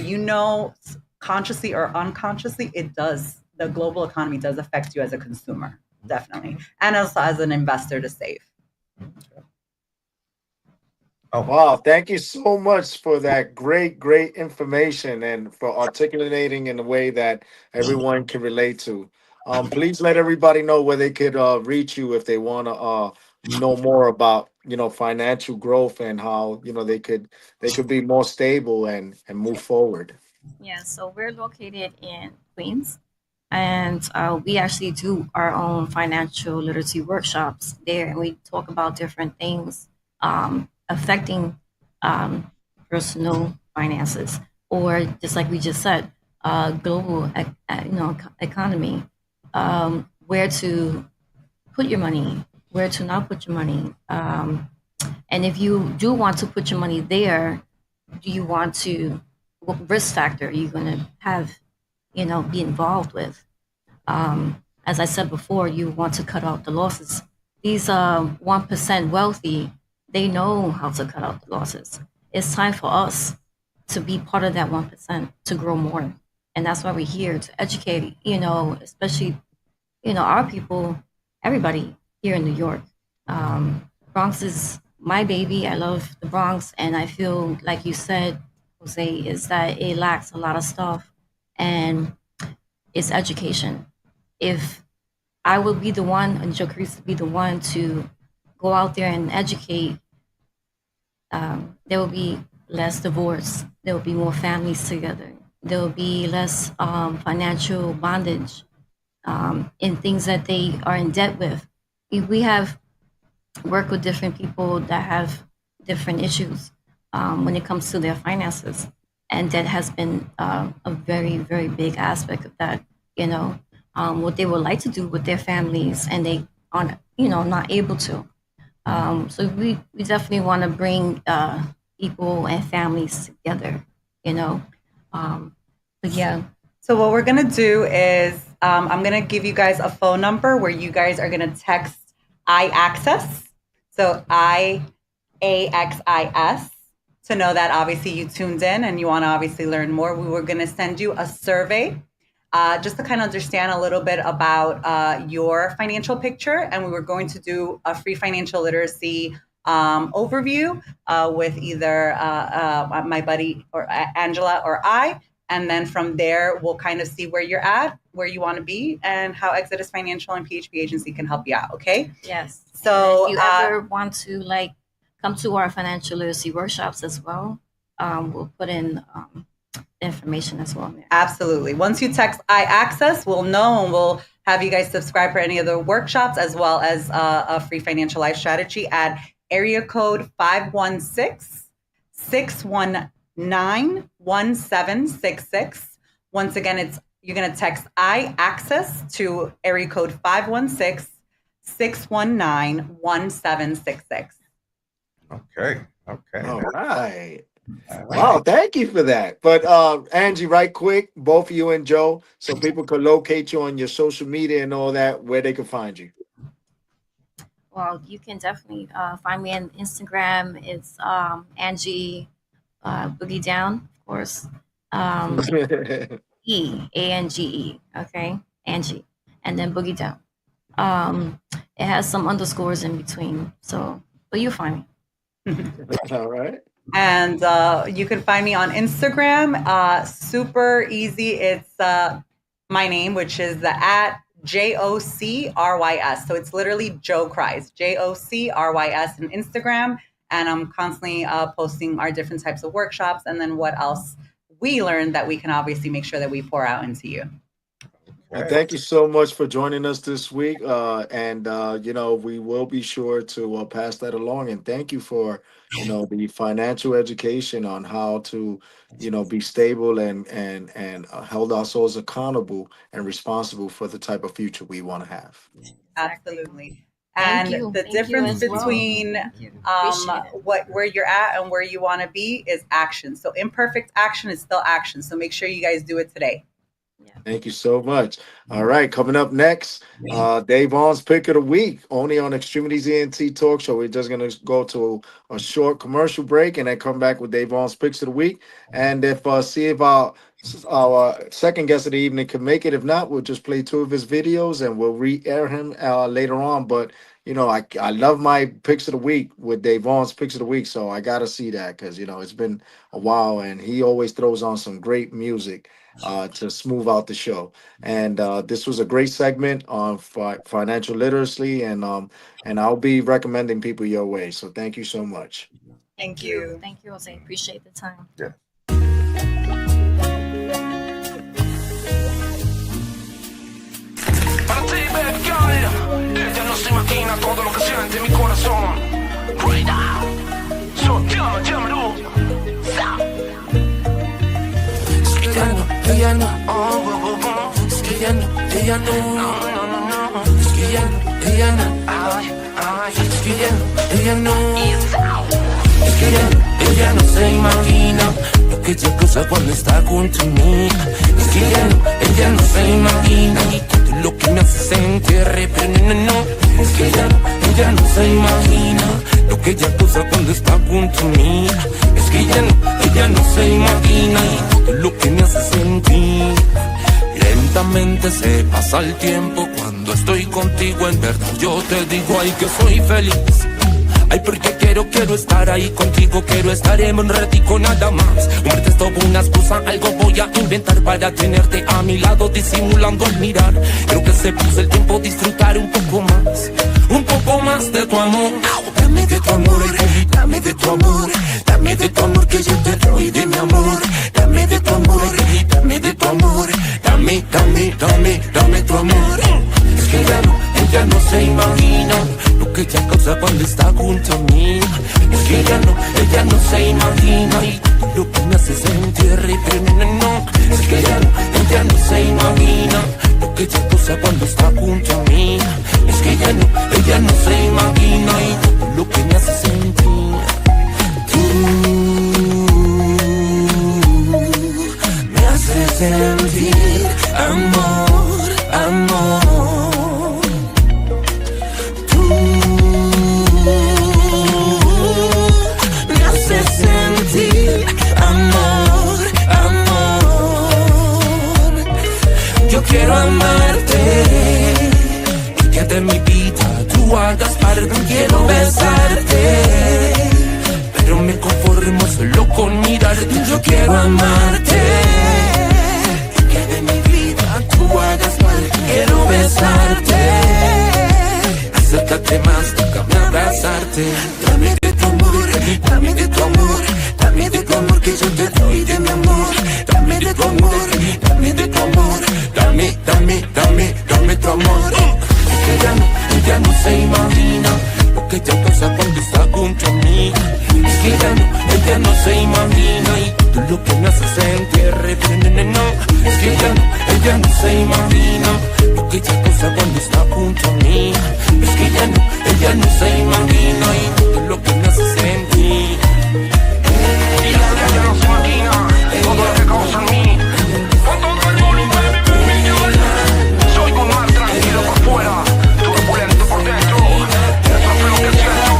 consciously or unconsciously, it does. The global economy does affect you as a consumer, definitely, and also as an investor to save. Oh, wow. Thank you so much for that great information and for articulating in a way that everyone can relate to. Please let everybody know where they could reach you if they want to know more about financial growth and how they could be more stable and move forward. Yeah, so we're located in Queens, and we actually do our own financial literacy workshops there, and we talk about different things affecting personal finances, or just like we just said, global economy, where to put your money, where to not put your money. And if you do want to put your money there, what risk factor are you going to have, be involved with? as I said before, you want to cut out the losses. These 1% wealthy, they know how to cut out the losses. It's time for us to be part of that 1%, to grow more. And that's why we're here, to educate, especially, our people, everybody here in New York. Bronx is my baby. I love the Bronx. And I feel, like you said, Jose, is that it lacks a lot of stuff. And it's education. If I would be the one, and Jacrees would be the one to go out there and educate, there will be less divorce. There will be more families together. There will be less financial bondage in things that they are in debt with. We have worked with different people that have different issues when it comes to their finances. And debt has been a very, very big aspect of that, what they would like to do with their families, and they are, not able to. So we definitely want to bring people and families together, but yeah. So what we're going to do is I'm going to give you guys a phone number where you guys are going to text IAXIS. So IAXIS, to know that obviously you tuned in and you want to obviously learn more. We were going to send you a survey just to kind of understand a little bit about your financial picture. And we were going to do a free financial literacy overview with either my buddy or Angela or I. And then from there, we'll kind of see where you're at, where you want to be, and how Exodus Financial and PHP Agency can help you out. Okay? Yes. So if you ever want to come to our financial literacy workshops as well, we'll put in the information as well. Absolutely. Once you text IAXIS, we'll know, and we'll have you guys subscribe for any of the workshops, as well as a free financial life strategy at area code 516-619-1766. Once again, you're going to text IAXIS to area code 516-619-1766. Okay. All right. Wow, thank you for that. But Angie, right quick, both of you and Joe, so people could locate you on your social media and all that, where they can find you. Well, you can definitely find me on Instagram. It's Angie Boogie Down, of course. ANGE, okay? Angie. And then Boogie Down. It has some underscores in between, but you'll find me. All right. And you can find me on Instagram. Super easy. It's my name, which is the @JOCRYS. So it's literally Joe Cries, JOCRYS in Instagram. And I'm constantly posting our different types of workshops, and then what else we learned that we can obviously make sure that we pour out into you. Well, thank you so much for joining us this week. And we will be sure to pass that along. And thank you for, the financial education on how to, be stable and hold ourselves accountable and responsible for the type of future we want to have. Absolutely. And the difference between where you're at and where you want to be is action. So imperfect action is still action. So make sure you guys do it today. Thank you so much. All right, coming up next, Dave Vaughn's Pick of the Week, only on Extremities ENT Talk Show. We're just going to go to a short commercial break and then come back with Dave Vaughn's Picks of the Week. And see if our second guest of the evening can make it. If not, we'll just play 2 of his videos and we'll re-air him later on. But I love my Picks of the Week with Dave Vaughn's Picks of the Week, so I got to see that because, it's been a while, and he always throws on some great music to smooth out the show. And this was a great segment on financial literacy, and I'll be recommending people your way. So thank you so much. Thank you. Thank you, Jose. Appreciate the time. Yeah. Ella no se imagina todo lo que siente mi corazón. Right now. So llámalo. Es que ella no. Es que ella no. Es que ella no. Es que ella no. Es que ella no se imagina lo que ella causa cuando está junto a mí. Es que ella no se imagina todo lo que que me hace sentir pero no, es que ella no se imagina lo que ella goza cuando está junto a mí. Es que ella no se imagina todo lo que me hace sentir. Lentamente se pasa el tiempo cuando estoy contigo, en verdad yo te digo, ay, que soy feliz. Ay, porque quiero estar ahí contigo, quiero estar en un ratico nada más. Hombre, es toda una excusa, algo voy a inventar para tenerte a mi lado, disimulando al mirar. Creo que se puso el tiempo disfrutar un poco más de tu amor. Dame de tu amor, dame de tu amor, dame de tu amor que yo te doy de mi amor. Dame de tu amor, dame de tu amor, dame tu amor. Es que ella no se imagina lo que ella causa cuando está junto a mí. Es que ella no se imagina y lo que me hace sentir pero no. Es que ella no se imagina lo que ella causa cuando está junto a mí. Es que ella no se imagina y lo que me hace sentir. Tú me haces sentir amor, amor. Tú me haces sentir amor, amor. Yo quiero amarte y que de mi vida tú hagas parte. Quiero besarte, pero me conformo solo con mirarte. Yo quiero amarte y que de mi vida tú hagas parte. Quiero besarte, acércate más, déjame abrazarte. Dame de tu amor, dame de tu amor, dame de tu amor que yo te doy de mi amor. Dame de tu amor, dame de tu amor, dame tu amor. Es que ella no se imagina lo que ella causa cuando está junto a mí. Es que ella no se imagina y todo lo que me hace sentir pero no. Es que ella no se imagina lo que ella causa cuando está junto a mí. Es que ella no se imagina y todo lo que me hace sentir. Ella no se imagina todo lo que causa en mí. Con todo el volumen de mi millón. Soy un mar tranquilo por fuera, turbulento por dentro. Eso es lo que siento.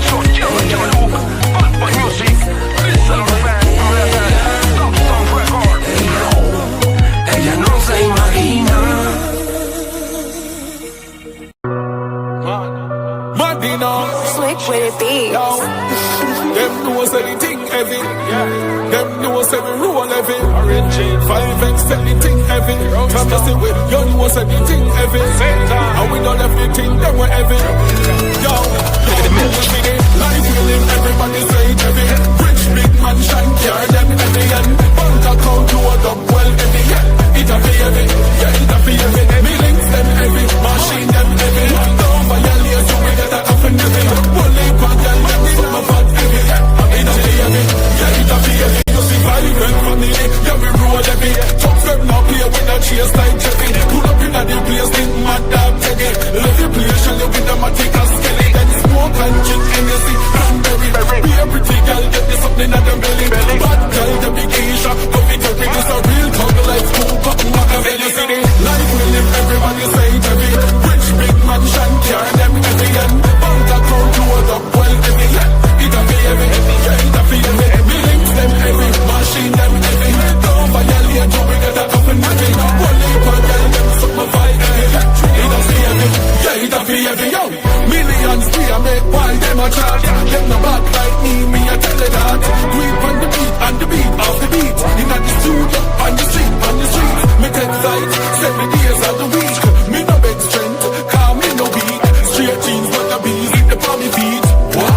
Soy Jello Luke, Bad Boy Music. Listen on fan, Top Song Record. Ella no se imagina. Madina, slick with it big. Them know say the thing heavy. Them know say we roll heavy. 5X say the thing heavy. Come to see we, you know say the thing heavy. And we don't have the thing, them we heavy. Yo, life we live, everybody say it heavy. Rich big mansion, car them heavy. And bank account load up well heavy. Yeah, it a be heavy, yeah it a be heavy. Me links them heavy, machine them heavy. Don't violate you, we get a coffin heavy. Only bad and them some of us heavy. It a be heavy, yeah it a be heavy. You see vibrant family, yeah we roll heavy. Talk them now play with a chase like Jeffy. Pull up in a the place, think mad dog Teddy. Love the place, show you with them a take a skelly. Then smoke and drink Hennessy, cranberry. Be a pretty girl, get this something at the belly. Bad girl, the big Asia, coffee to bring this a real talk like scoop up Machiavelli. See the life we live, everybody say it heavy. Rich big mansion, car them heavy. And bank account load up well heavy. Yeah, it a be heavy, yeah it a be heavy. Me links them heavy, machine them heavy. Don't violate you, we get a coffin heavy. Only one girl, them some of I heavy. It a be heavy, yeah it a be heavy. Yo, millions we a make while them a chat. Them no back like me a tell it that. We on the beat, and the beat of the beat. In the studio, on the street, me take flight, 7 days of the week. Me no big strength, cause me no weak. Straight jeans, but the bees in the palm me feet. What?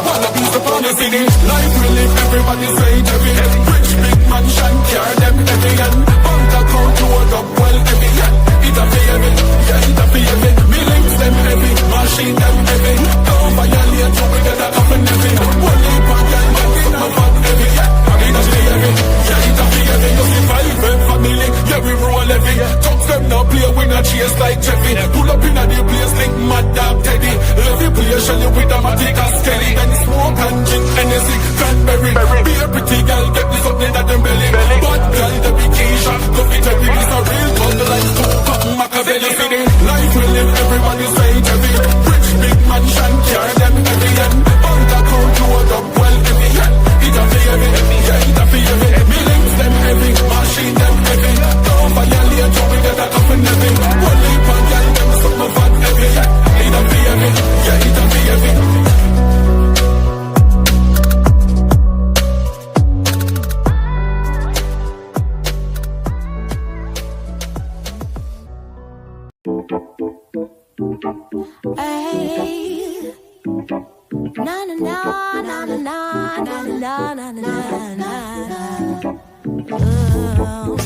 Wanna be the palm me city. Life we live, everybody say it heavy. Rich big mansion, car them heavy. And bank account load up well heavy. Yeah, it a be heavy, yeah it a be heavy. Me links them heavy, machine them heavy. Don't violate you, we get a coffin heavy. Only one girl, some of us heavy. Yeah, it a be heavy, yeah it a be heavy. You see vibrant family, yeah we roll heavy. Talk them now play, we not chase like Jeffy. Pull up in a the place, think mad dog Teddy. Love the place, show you with them a take a skelly. Then smoke and drink Hennessy, cranberry. Be a pretty girl, Na na na na na na na na na na na. Oh,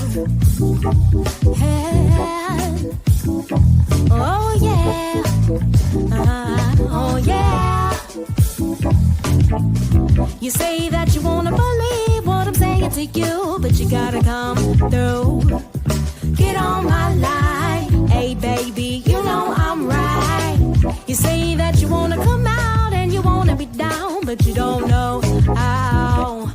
hey. Oh yeah. Oh yeah. You say that you wanna believe what I'm saying to you, but you gotta come through. Get on my line, hey baby, you know I'm right. You say that you wanna come out and you wanna be down, but you don't know how.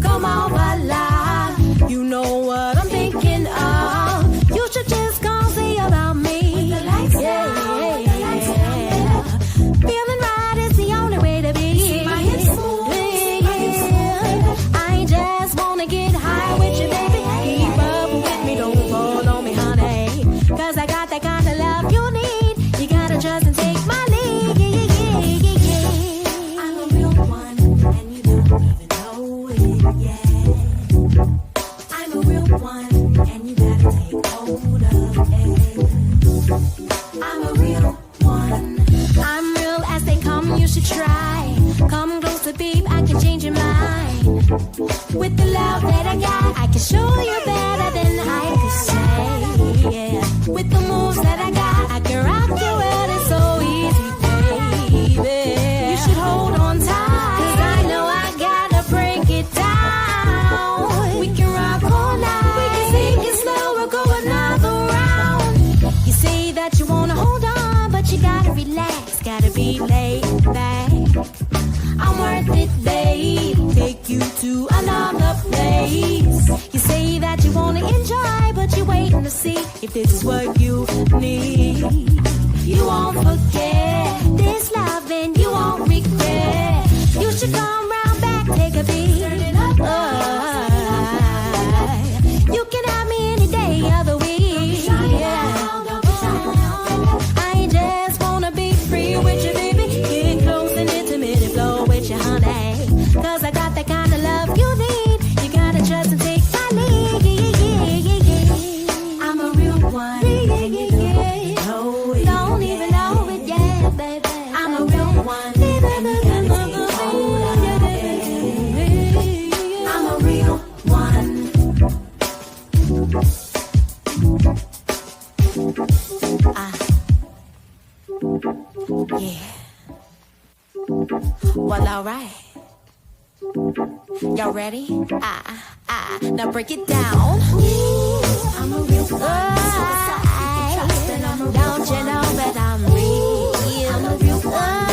Come over live, you know what I'm thinking of. You should just come see about me. Yeah. Feeling right is the only way to be. I just wanna get high with you, baby. Keep up with me, don't fall on me, honey. Cause I got that kind of love you need. You gotta trust and take my lead. I'm a real one, and you don't even know it, yeah. I'm a real one, and you gotta take hold of it. I'm a real one. I'm real as they come, you should try. Come closer, babe, I can change your mind. With the love that I got, I can show you better than I could say, yeah. With the moves that I got, I can rock you out, it's so easy, baby. You should hold on tight, cause I know I gotta break it down. We can rock all night, we can take it slow, we'll go another round. You say that you wanna hold on, but you gotta relax, gotta be laid back. I'm worth it, babe, take you to another place. You say that you wanna enjoy, but you're waiting to see if this is what you need. You won't forget this love and you won't regret. You should come round back, take a beat. You can have me any day of the week. I just wanna be free with you, baby. Get close and intimate and flow with you, honey. Cause I got that kind of love you need. You gotta trust and take my lead. I'm a real one. Don't even know it yet, baby. I'm a real one. I'm a real one. Yeah. Well, alright. Y'all ready? Now break it down. I'm a real one. Don't you know that I'm real? I'm a real one.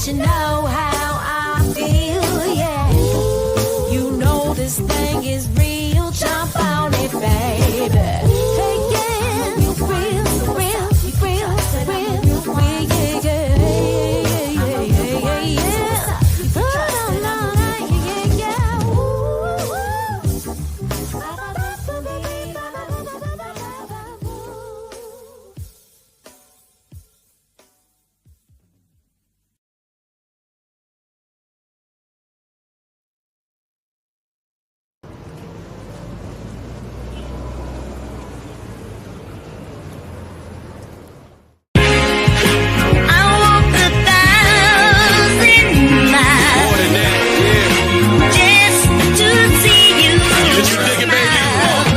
You know how I feel, yeah. You know this thing is real. Jump on it, baby. Hey, yeah, real, real, real,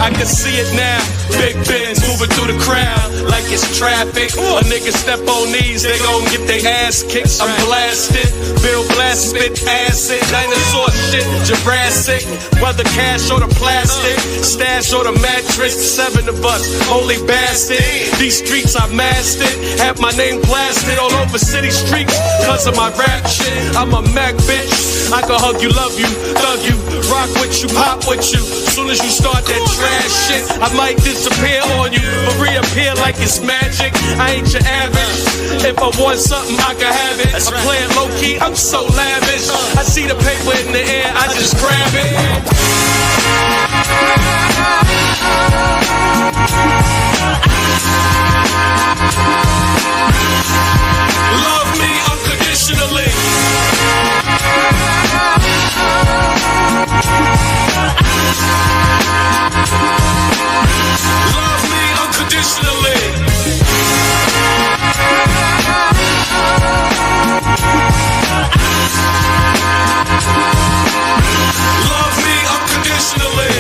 I can see it now. Big Benz moving through the crowd like it's traffic. A nigga step on these, they gon' get their ass kicked. I'm blasted, Bill Blast spit acid, dinosaur shit, Jurassic. Whether cash or the plastic, stash or the mattress, 7 of us, holy bastard. These streets I mastered, have my name blasted all over city streets. Cause of my rap shit, I'm a Mac bitch. I can hug you, love you, thug you, rock with you, pop with you. Soon as you start that trash shit, I might disappear on you, but reappear like like it's magic. I ain't your average. If I want something, I can have it. I'm playing low key, I'm so lavish. I see the paper in the air, I just grab it. Love me unconditionally. Love me unconditionally. Love me unconditionally.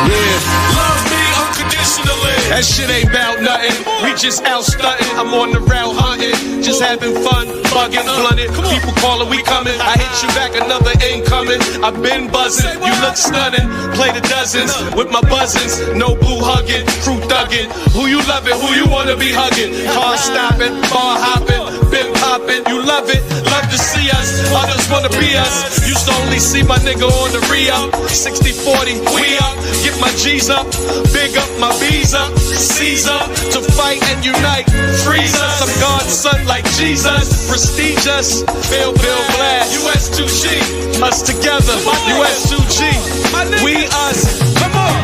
Yeah. Love me unconditionally. That shit ain't about nothing. We just out stunting. I'm on the route hunting. Just having fun, bugging, blunted. People calling, we coming. I hit you back, another incoming. I've been buzzing. You look stunning. Play the dozens with my buzzins. No boo hugging, crew thugging. Who you loving? Who you wanna be hugging? Car stopping, bar hopping, been popping. You love it, love to see us. Others wanna be us. Used to only see my nigga on the re-up. 60-40, we up. Get my G's up, big up my B's up. Seize up to fight and unite. Freeze us, I'm God's son like Jesus. Prestigious, Bill Blast. US2G, us together. US2G, we us. Come on.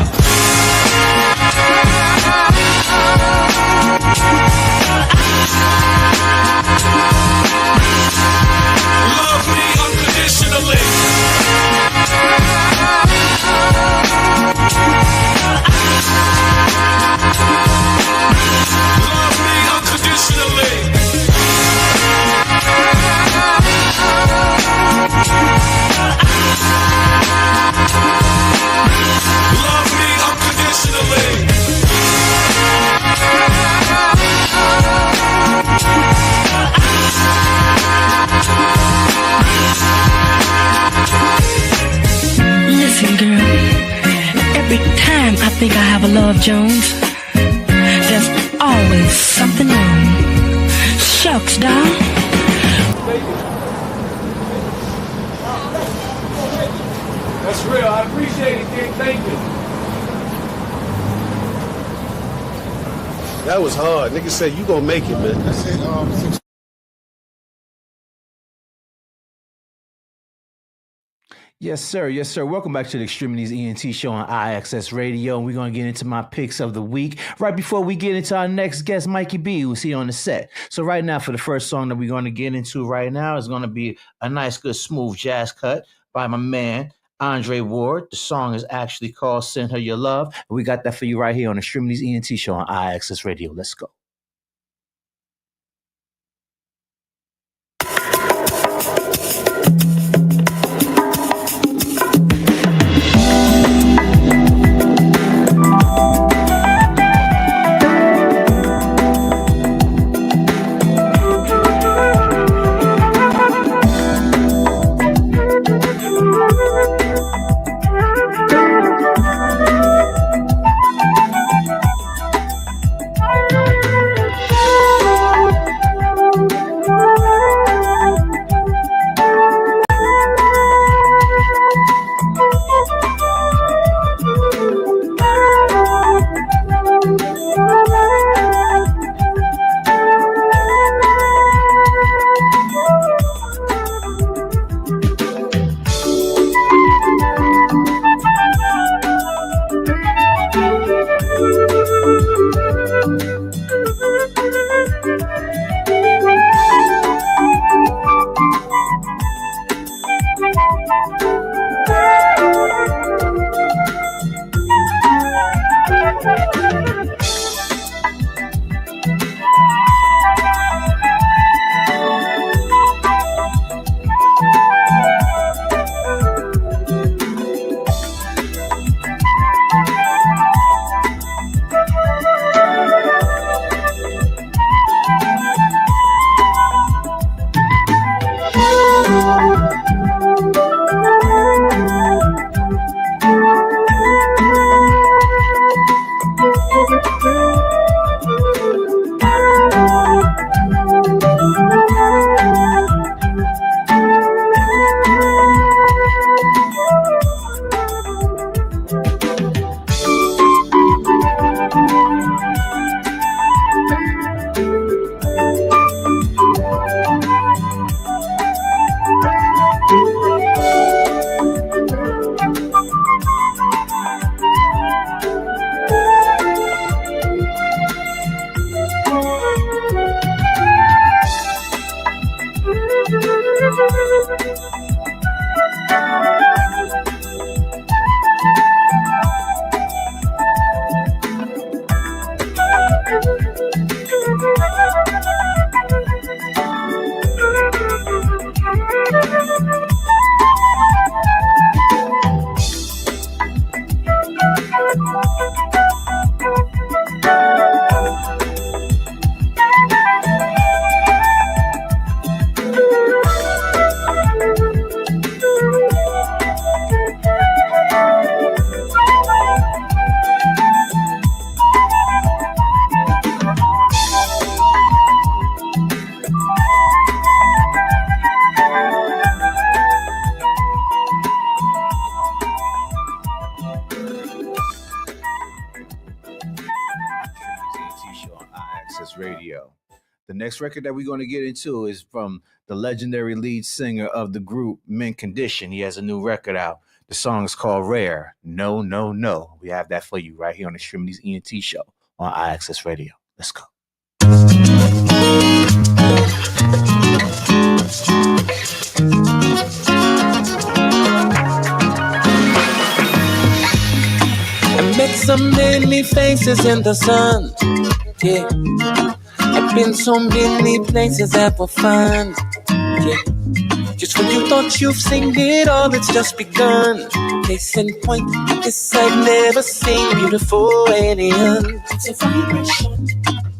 Love me unconditionally. Love me unconditionally. Love me unconditionally. Listen, girl, every time I think I have a Love Jones, there's always something wrong. Shucks, dog. That's real. I appreciate it, King. Thank you. That was hard. Nigga said you gonna make it, man. I said, Yes, sir. Yes, sir. Welcome back to the Extremities ENT show on IAXS Radio. And we're going to get into my picks of the week. Right before we get into our next guest, Mikey B, who's here on the set. So right now, for the first song that we're going to get into right now is going to be a nice, good, smooth jazz cut by my man, Andre Ward. The song is actually called Send Her Your Love. And we got that for you right here on the Extremities ENT show on IAXS Radio. Let's go. Radio. The next record that we're going to get into is from the legendary lead singer of the group, Mint Condition. He has a new record out. The song is called Rare. No, no, no. We have that for you right here on the Extremities ENT show on IAXIS Radio. Let's go. I met so many faces in the sun. Yeah. I've been so many places that were fun. Yeah. Just when you thought you've seen it all, it's just begun. Case in point, this I've never seen beautiful alien. It's a vibration.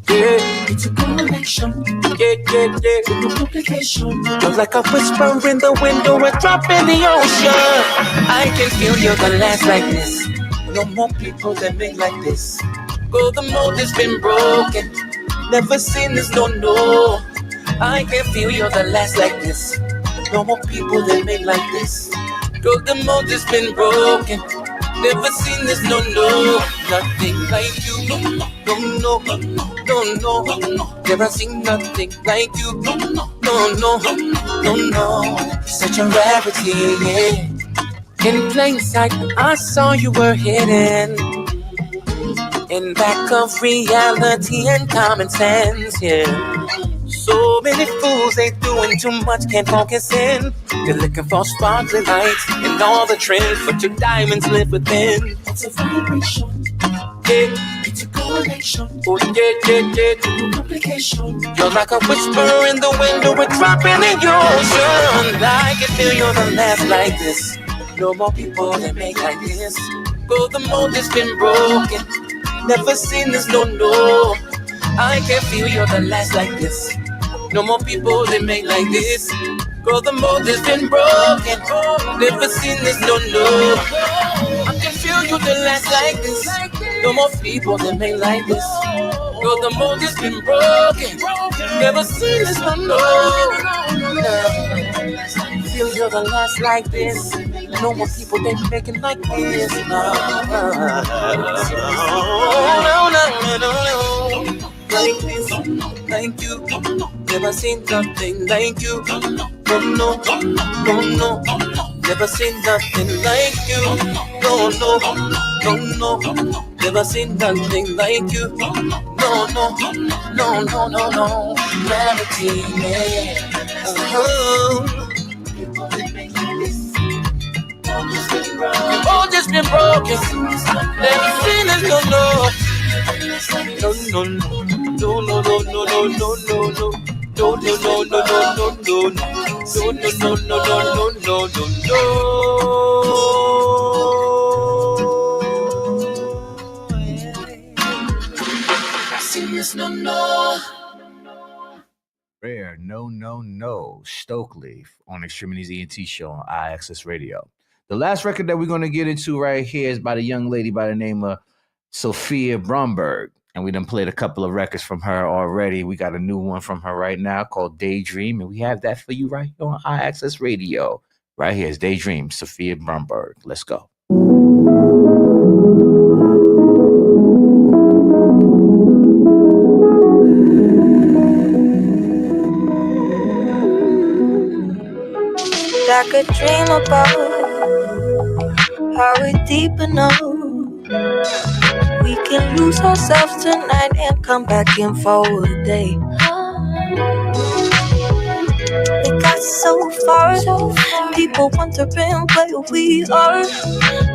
Yeah. It's a connection. Yeah, yeah, yeah. With no complication. Love like a whisper in the window, a drop in the ocean. I can feel you're the last like this. No more people that make like this. Girl, the mold has been broken. Never seen this, no, no. I can feel you're the last like this. No more people that make like this. Girl, the mold has been broken. Never seen this, no, no. Nothing like you, no, no, no, no, no. Never seen nothing like you, no, no, no, no. Such a rarity, yeah. In plain sight, I saw you were hidden in back of reality and common sense, yeah. So many fools, they doing too much, can't focus in. They're looking for sparkling lights and all the trends, but your diamonds live within. It's a vibration, yeah. It's a correlation, oh yeah, yeah, yeah. No complication. You're like a whisper in the window, we're dropping in your ocean. I can feel you're the last like this. No more people that make like this. Girl, the mold has been broken. Never seen this, no, no. I can feel you're the last like this. No more people that make like this. Girl, the mold has been broken. Never seen this, no, no. I can feel you the last like this. No more people that make like this. Girl, the mold has been broken. Never seen this, no, no. Feel you're the last like this. No more people they making like this. No, no, no, no, no. Like this, like you. Never seen nothing like you. No, no, no, no. Never seen nothing like you. No, no, no, no. Never seen nothing like you. No, no, no, no, no, no. Gravity, yeah. Oh, just been broken. Never seen it, no, no. No, no, no, no, no, no, no, no, no, no. No, no, no, no, no, no, no, no. No, no, no, no, no, no, no, no. Serious, no, no. Rare, no, no, no. Stokely on Extremities ENT show on IAXIS Radio. The last record that we're going to get into right here is by the young lady by the name of Sophia Bromberg. And we done played a couple of records from her already. We got a new one from her right now called Daydream. And we have that for you right here on IAXIS Radio. Right here is Daydream, Sophia Bromberg. Let's go. I could dream about how we deep enough we can lose ourselves tonight and come back in for a day. We got so far, people wondering where we are.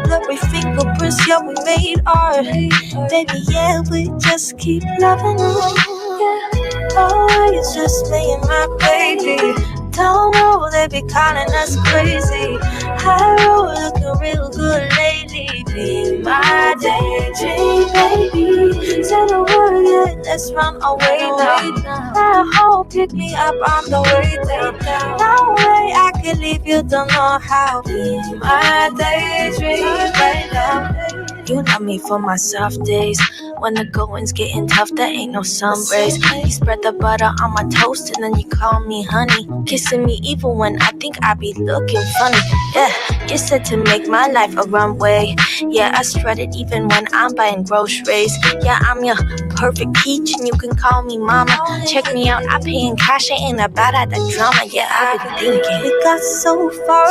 Blurry fingerprints, yeah, we made art. Baby, yeah, we just keep loving them. Yeah. Oh, it's just me and my baby. Don't know, they be calling us crazy. High road looking real good lately. Be my daydream, baby. Say the word, yeah, let's run away now. That hoe pick me up on the way down. No way I can leave you, don't know how. Be my daydream right now. You know me for my soft days. When the going's getting tough, there ain't no sun rays. You spread the butter on my toast and then you call me honey. Kissing me even when I think I be looking funny. Yeah, You said to make my life a runway. Yeah, I strut it even when I'm buying groceries. Yeah, I'm your perfect peach and you can call me mama. Check me out, I pay in cash, I ain't about at the drama. Yeah, I've been thinking. We got so far,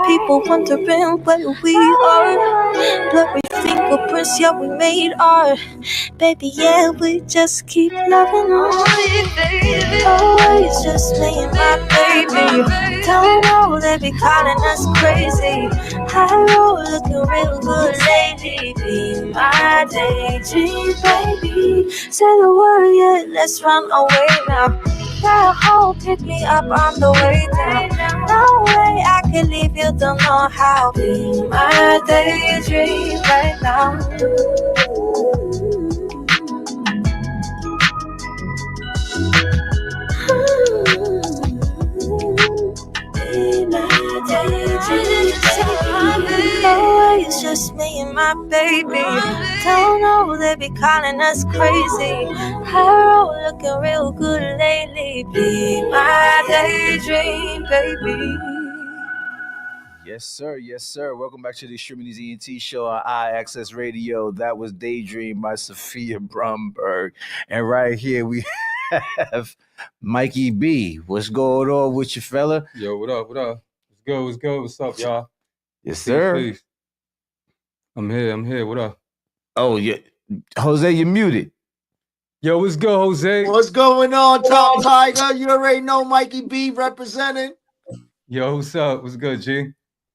people wondering where we are. Blurry fingerprints, yeah, we made art. Baby, yeah, we just keep loving on. Oh, it's just me and my baby. Don't know, they be calling us crazy. High roll looking real good lately. Be my daydream, baby. Say the word, yeah, let's run away now. Got a hole, pick me up on the way down. No way I can leave you, don't know how. Be my daydream right now. Oh, it's just me and my baby. Don't know, they be calling us crazy. Her looking real good lately. Be my daydream, baby. Yes, sir. Yes, sir. Welcome back to the Extremities ENT show on IAXISRADIO. That was Daydream by Sophia Bromberg. And right here we have Mikey B. What's going on with you, fella? Yo, what up? What up? What's good? What's good? What's up, y'all? Yes, sir. Peace. I'm here. What up? Oh, yeah. Jose, you're muted. Yo, what's good, Jose? What's going on, Top Tiger? You already know Mikey B representing. Yo, what's up? What's good, G?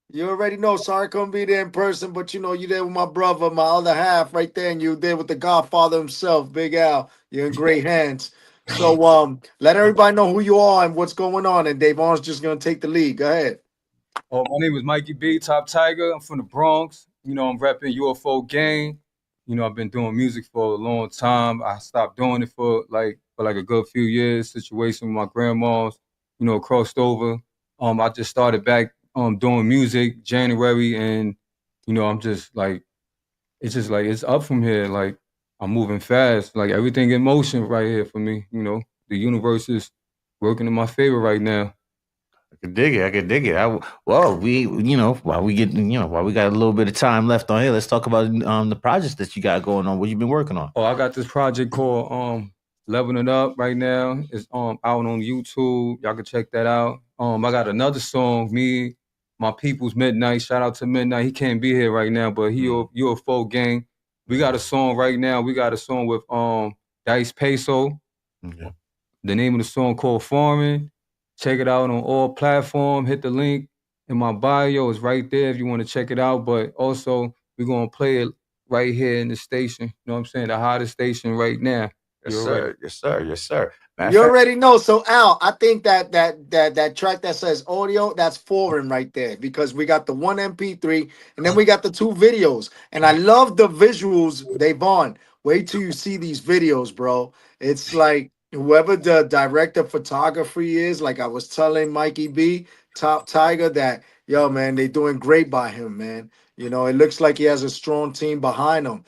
You already know. Sorry I couldn't be there in person, but you know you there with my brother, my other half right there, and you there with the Godfather himself, Big Al. You're in great hands. So let everybody know who you are and what's going on, and Davon's just gonna take the lead. Go ahead. Oh, my name is Mikey B, Top Tiger. I'm from the Bronx. You know, I'm repping UFO Gang. You know, I've been doing music for a long time. I stopped doing it for like a good few years. Situation with my grandma's, you know, crossed over. I just started back doing music January, and you know, I'm just like, it's up from here. Like, I'm moving fast. Like, everything in motion right here for me. You know, the universe is working in my favor right now. I could dig it. While we got a little bit of time left on here, let's talk about the projects that you got going on. What you been working on? Oh, I got this project called Leveling Up right now. It's out on YouTube. Y'all can check that out. I got another song, me, my people's Midnight. Shout out to Midnight. He can't be here right now, but he UFO Gang. We got a song right now. We got a song with Dice Peso. Okay. The name of the song called Foreign. Check it out on all platforms. Hit the link in my bio. It's right there if you want to check it out. But also, we're going to play it right here in the station. You know what I'm saying? The hottest station right now. Yes, sir. Yes, sir. Yes, sir. You already know. So Al, I think that track that says audio, that's foreign right there, because we got the one MP3 and then we got the two videos. And I love the visuals, Davon. Wait till you see these videos, bro. It's like whoever the director of photography is, like I was telling Mikey B, Top Tiger, that yo, man, they doing great by him, man. You know, it looks like he has a strong team behind him.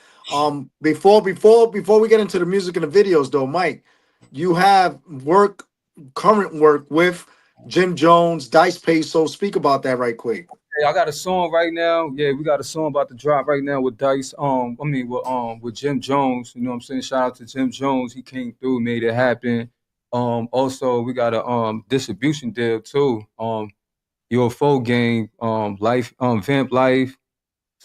Before we get into the music and the videos, though, Mike, you have current work with Jim Jones, Dice Peso. Speak about that right quick. Hey, I got a song right now. Yeah, we got a song about to drop right now with Dice. With Jim Jones. You know what I'm saying? Shout out to Jim Jones. He came through, made it happen. Also, we got a distribution deal too. UFO Gang, Vamp Life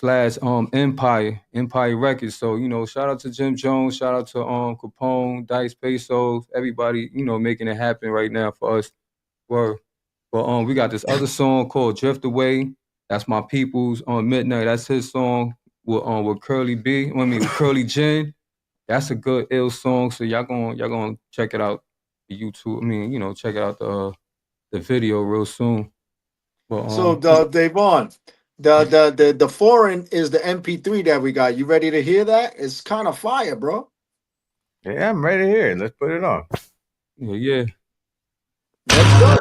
/ Empire Records. So, you know, shout out to Jim Jones, shout out to Capone, Dice Pesos, everybody, you know, making it happen right now for us. But we got this other song called Drift Away. That's my people's on Midnight. That's his song with Curly Jen. That's a good ill song. So y'all gonna check it out the YouTube. Check out the video real soon. But, so Davon, the foreign is the MP3 that we got. You ready to hear that? It's kind of fire, bro. Yeah, I'm ready to hear it. Let's put it on. Yeah. Let's go.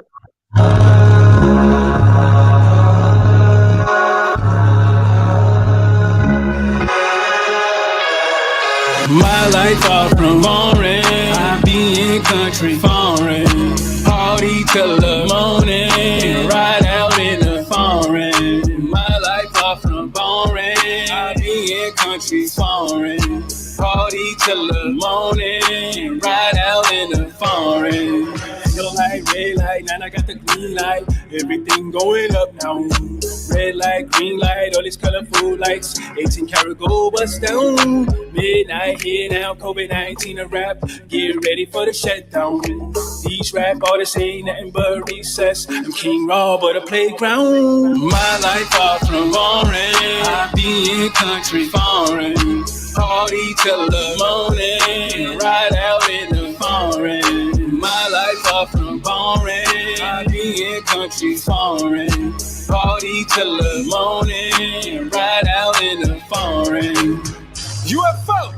My life far from foreign. I be in country foreign. Party till the morning. Ride out in the foreign. till the morning. Ride out in the foreign. Yellow light, red light, now I got the green light. Everything going up now. Red light, green light, all these colorful lights. 18 karat gold bust down. Midnight here now, COVID-19 a rap. Get ready for the shutdown. These rap artists ain't nothing but recess. I'm King Raw, but a playground. My life far from boring. I be in country foreign. Party till the morning. Ride out in the foreign. My life far from boring. I be in country foreign. Party till the morning. Ride out in the foreign. UFO!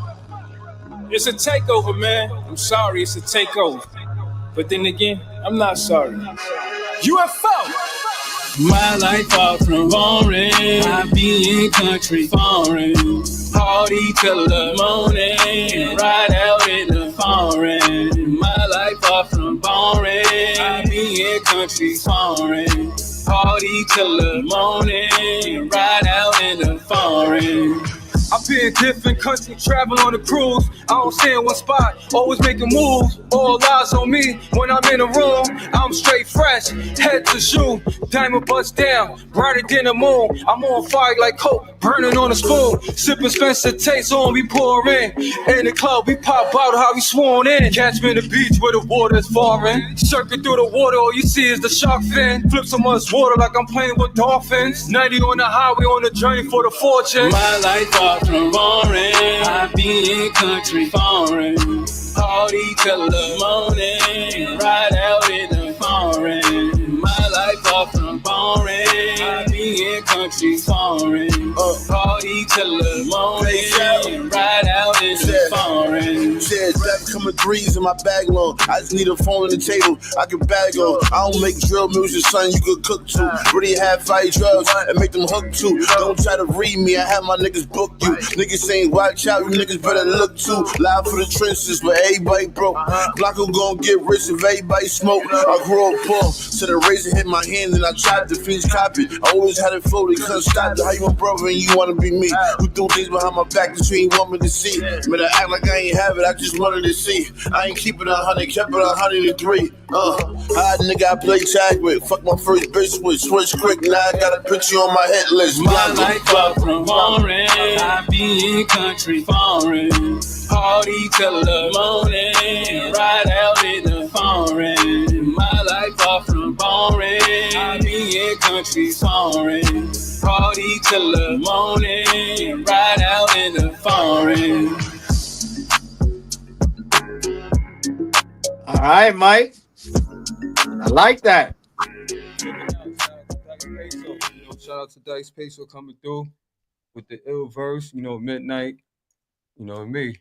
It's a takeover, man. I'm sorry, it's a takeover. But then again, I'm not sorry. UFO! My life far from boring. I be in country foreign. Party till the morning. Ride out in the foreign. My life far from boring. I be in country foreign. Party till the morning. Ride out in the foreign. I've been different countries, travel on a cruise. I don't stay in one spot, always making moves. All eyes on me when I'm in a room. I'm straight fresh, head to shoe. Diamond bust down, brighter than the moon. I'm on fire like coke, burning on a spoon. Sipping Spencer taste on, we pour in. In the club, we pop out how we sworn in. Catch me in the beach where the water is foreign. Circling through the water, all you see is the shark fin. Flip so much water like I'm playing with dolphins. 90 on the highway on the journey for the fortune. My life from boring, I be in country foreign. Party till the morning, ride out in the foreign. My life off from boring, I be in country foreign. Party till the morning, ride out in the foreign. Says that coming threes in my bag long. I just need a phone on the table, I can bag on. I don't make drill music, son, you could cook to. Really have fire drugs and make them hook too. Don't try to read me, I have my niggas book you. Niggas saying watch out, you niggas better look too. Live for the trenches, but everybody broke. Blanco gon' get rich if everybody smoke. I grew up poor, so the razor hit my hand and I tried to finish copy. I always had it flow, they couldn't stop it. How you a brother and you wanna be me? Who do things behind my back that you ain't want me to see? Man, I act like I ain't have it, I just wanted to see. I ain't keep it 100, kept it 103. How a nigga I play tag with? Fuck my first bitch with, switch quick, now I got a picture on my hit list. My life up from foreign, I be in country foreign. Party till the morning, ride out in the foreign. My life off from boring, I be in country foreign. Party till the morning, ride out in the foreign. All right, Mike. I like that. Shout out to Dice Peso coming through with the ill verse, midnight, me.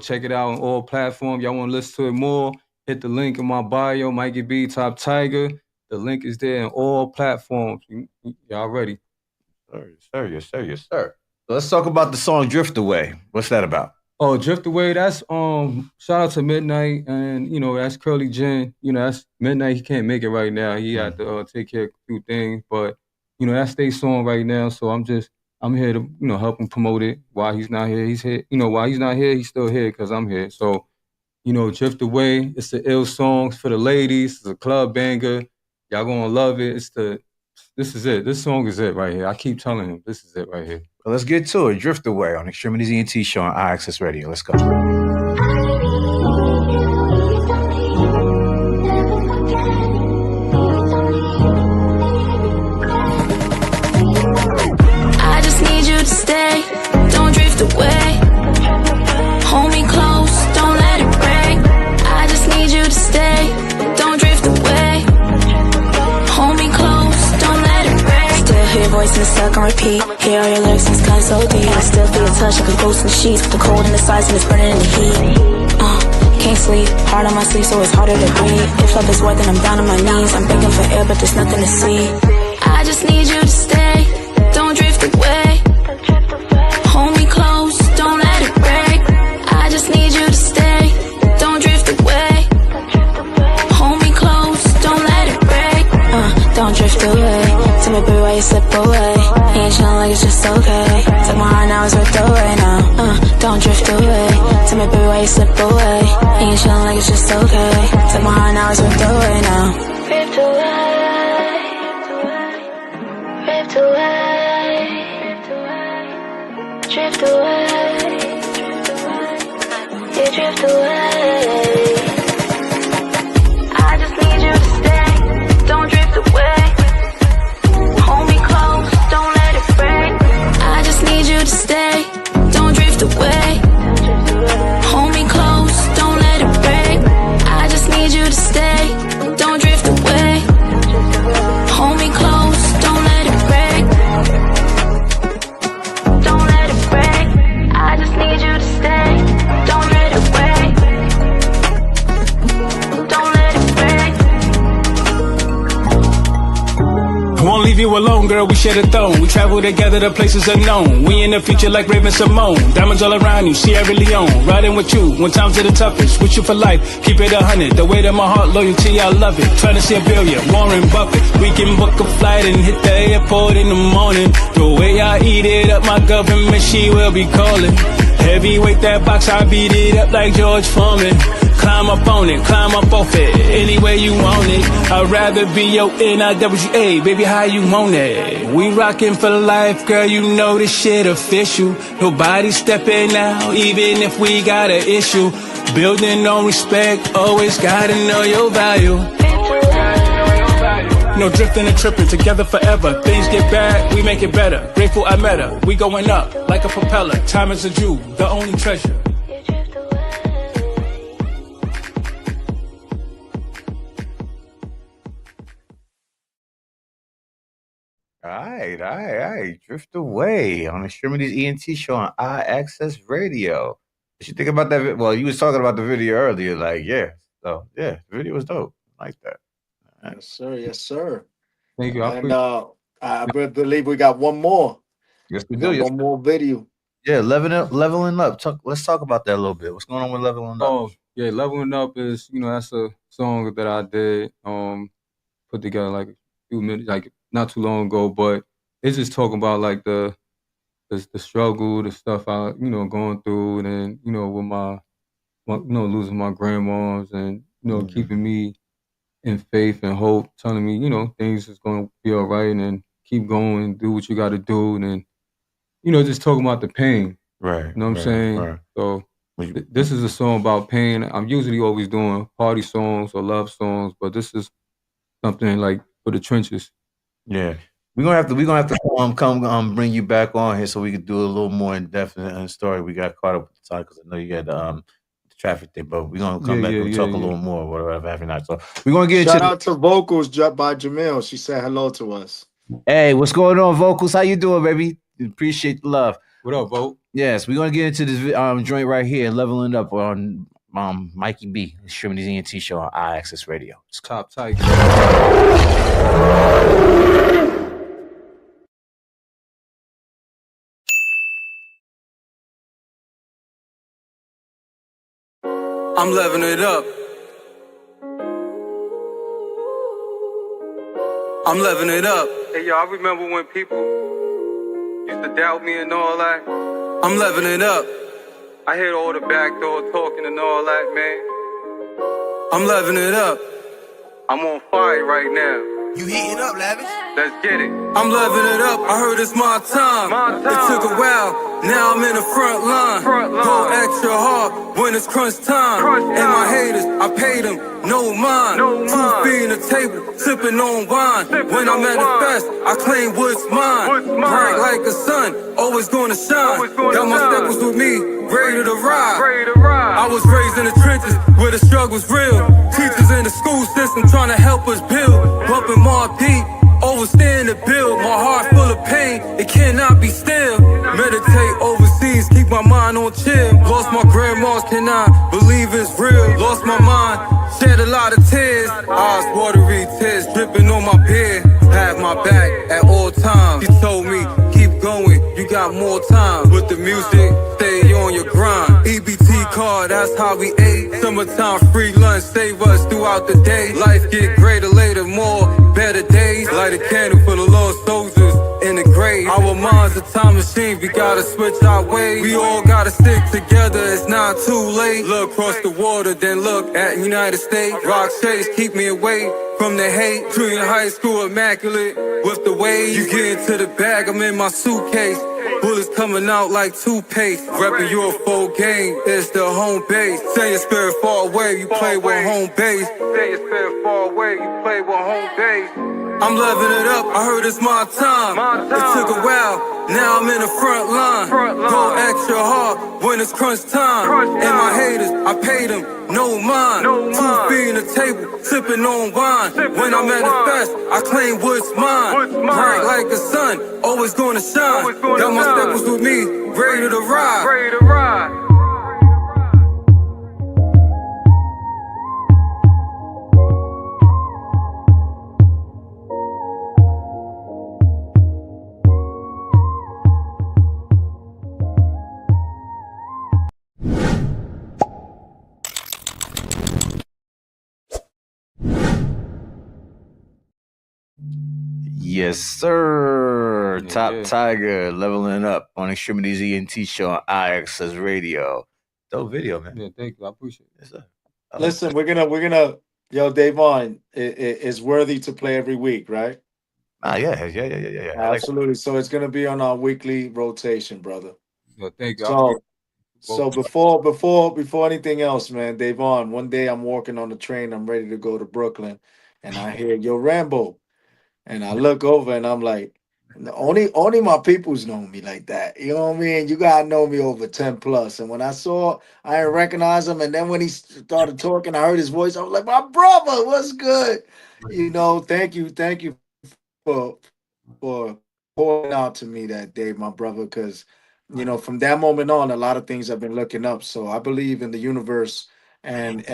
Check it out on all platforms. Y'all want to listen to it more? Hit the link in my bio, Mikey B, Top Tiger. The link is there on all platforms. Y'all ready? Yes, sir. So let's talk about the song Drift Away. What's that about? Oh, Drift Away, that's shout out to Midnight, and that's Curly Jen. That's Midnight. He can't make it right now. He had to take care of a few things, but that's their song right now. So I'm here to help him promote it while he's not here. He's here. While he's not here, he's still here because I'm here. So Drift Away. It's the ill songs for the ladies. It's a club banger. Y'all gonna love it. This is it. This song is it right here. I keep telling him this is it right here. Well, let's get to it. Drift Away on Extremities ENT show on IAXISRADIO. Let's go. I just need you to stay, don't drift away. Hold me close, don't let it break. I just need you to stay, don't drift away. Hold me close, don't let it break. Still hear your voice and it's stuck on repeat. Hear all your lyrics and it's cut so deep. I still feel your touch like a ghost in the sheets. The cold in the sides and it's burning in the heat. Can't sleep, hard on my sleeve so it's harder to breathe. If love is worth it, I'm down on my knees. I'm begging for air but there's nothing to see. I just need you to stay, don't drift away. Hold me close, don't let it break. I just need you to stay, don't drift away. Hold me close, don't let it break. Don't drift away. Tell me baby why you slip away. Ain't chillin' like it's just okay. Take my heart now, it's ripped away now. Don't drift me feeling like it's just okay. Took my heart, now it's ripped away now. Ripped away, ripped away, drift away, you drift away. I just need you to stay, don't drift away. Hold me close, don't let it break. I just need you to stay, don't drift away. Hold me close, don't let it break. I just need you to stay, don't drift away. Hold me close, don't let it break. Don't let it break. I just need you to stay, don't let it break. Don't let it break. Won't leave you alone, girl, we share the throne. We travel together to places unknown. We in the future like Raven Simone. Diamonds all around you, Sierra Leone. Riding with you, when times are the toughest. With you for life, keep it 100. The weight of my heart, loyalty, I love it. Trying to see a billion, Warren Buffett. We can book a flight and hit the airport in the morning. The way I eat it up, my government, she will be calling. Heavyweight that box, I beat it up like George Foreman. Climb up on it, climb up off it, any way you want it. I'd rather be your NIWA, baby, how you want it? We rockin' for life, girl, you know this shit official. Nobody stepping out, even if we got an issue. Building on respect, always gotta know your value. No drifting and tripping, together forever. Things get bad, we make it better. Grateful I met her, we going up like a propeller. Time is a jewel, the only treasure. All right. Drift Away on the Extremities ENT show on IAXISRADIO. What you think about that? Well, you was talking about the video earlier, like, yeah. So, yeah, the video was dope. I like that. Right. Yes, sir. Yes, sir. Thank you. And I believe we got one more. Yes, we do. One more video. Yeah, leveling up. Let's talk about that a little bit. What's going on with leveling up? Oh, yeah, leveling up is, that's a song that I did, put together like a few minutes, like not too long ago, but it's just talking about like the struggle, the stuff I, going through, and then, with my losing my grandmas and, keeping me in faith and hope, telling me, things is going to be all right and keep going, do what you got to do. And then, just talking about the pain. Right. You know what I'm saying? Right. So this is a song about pain. I'm usually always doing party songs or love songs, but this is something like for the trenches. Yeah. We're gonna have to come bring you back on here so we could do a little more in depth story. We got caught up with the time because I know you had the traffic thing, but we're gonna come back and talk a little more whatever every night. So we're gonna get shout out to Vocals by Jamil. She said hello to us. Hey, what's going on, Vocals? How you doing, baby? Appreciate the love. What up, Vote? Yes, we're gonna get into this joint right here, leveling up on Mikey B, Extremities ENT show on IAXISRADIO. It's top tight. I'm leveling it up. I'm leveling it up. Hey, yo, I remember when people used to doubt me and all that. I'm leveling it up. I hear all the backdoor talking and all that, man. I'm leveling it up. I'm on fire right now. You heating up, Lavish? Let's get it. I'm leveling it up. I heard it's my time. It took a while. Now I'm in the front line. Go extra hard when it's crunch time. And my haters, I pay them no mind. Two feet in the table, sipping on wine. When I'm at the fest, I claim what's mine. Bright like a sun, always gonna shine. Got my steppers with me, ready to ride. I was raised in the trenches where the struggle's real. Teachers in the school system trying to help us build. Bumping more deep, overstand the build. My heart full of pain, it cannot be still. Meditate overseas, keep my mind on chill. Lost my grandmas, cannot believe it's real. Lost my mind, shed a lot of tears. Eyes watery, tears dripping on my beard. Have my back at all times. She told me, keep going, you got more time. With the music, stay on your grind. EBT card, that's how we ate. Summertime free lunch, save us throughout the day. Life get greater later, more better days. Light a candle for the lost soldiers in the great. Our minds a time machine, we gotta switch our ways. We all gotta stick together, it's not too late. Look across the water, then look at United States. Rock chase, keep me away from the hate. Junior high school immaculate with the waves. You get into the bag, I'm in my suitcase. Bullets coming out like toothpaste. Reppin' UFO game, it's the home base. Send your spirit far away, you play with home base. Send your spirit far away, you play with home base. I'm loving it up, I heard it's my time. It took a while, now I'm in the front line. Go extra hard when it's crunch time. And my haters, I paid them, no mind. 2 feet in the table, sipping on wine. When I'm at the fest, I claim what's mine. Bright like the sun, always gonna shine. Got my steppers with me, ready to ride. Yes, sir. Top Tiger leveling up on Extremities ENT show on IAXISRADIO. Dope video, man. Yeah, thank you. I appreciate it. Yes, sir. Listen, we're gonna. Yo, Davon is worthy to play every week, right? Yeah. Absolutely. So it's gonna be on our weekly rotation, brother. Yeah, thank you. So before anything else, man, Davon, one day I'm walking on the train, I'm ready to go to Brooklyn, and I hear Yo Rambo. And I look over and I'm like, only my peoples know me like that. You know what I mean? You gotta know me over 10 plus. And when I saw, I didn't recognize him. And then when he started talking, I heard his voice. I was like, my brother, what's good? You know, thank you for pouring out to me that day, my brother. Because from that moment on, a lot of things I've been looking up. So I believe in the universe, and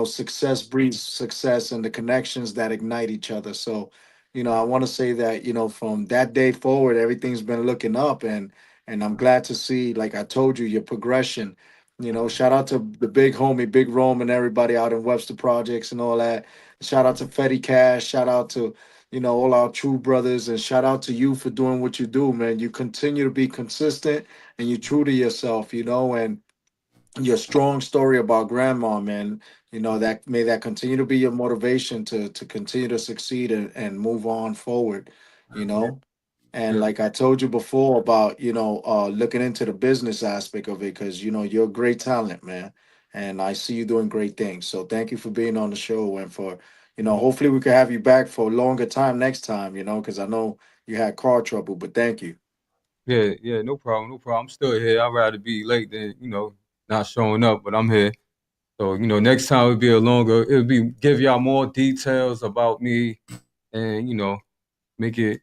success breeds success, and the connections that ignite each other. So I want to say that, from that day forward, everything's been looking up, and I'm glad to see, like I told you, your progression. Shout out to the big homie, Big Rome, and everybody out in Webster Projects and all that. Shout out to Fetty Cash. Shout out to, all our true brothers, and shout out to you for doing what you do, man. You continue to be consistent, and you're true to yourself, and your strong story about grandma, man, that may that continue to be your motivation to continue to succeed and move on forward, and like I told you before about looking into the business aspect of it, because you're a great talent, man, and I see you doing great things. So thank you for being on the show, and for hopefully we can have you back for a longer time next time, because I know you had car trouble, but thank you. Yeah, no problem. I'm still here. I'd rather be late than not showing up, but I'm here. So, next time it'll be give y'all more details about me, and, make it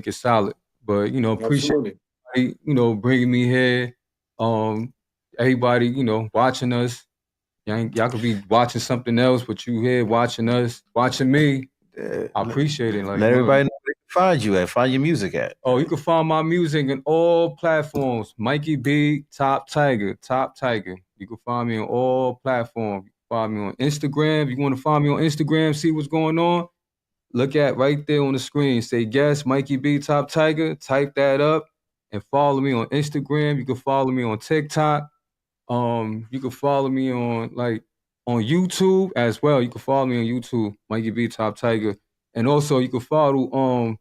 solid. But, appreciate everybody, bringing me here. Everybody, watching us. Y'all could be watching something else, but you here watching us, watching me. I appreciate it. Like, let everybody know where they can find you at, find your music at. Oh, you can find my music on all platforms. Mikey B, Top Tiger. You can find me on all platforms. You can find me on Instagram. If you want to find me on Instagram, see what's going on, look at right there on the screen. Say guess Mikey B, Top Tiger. Type that up and follow me on Instagram. You can follow me on TikTok. You can follow me on YouTube as well. You can follow me on YouTube, Mikey B, Top Tiger. And also you can follow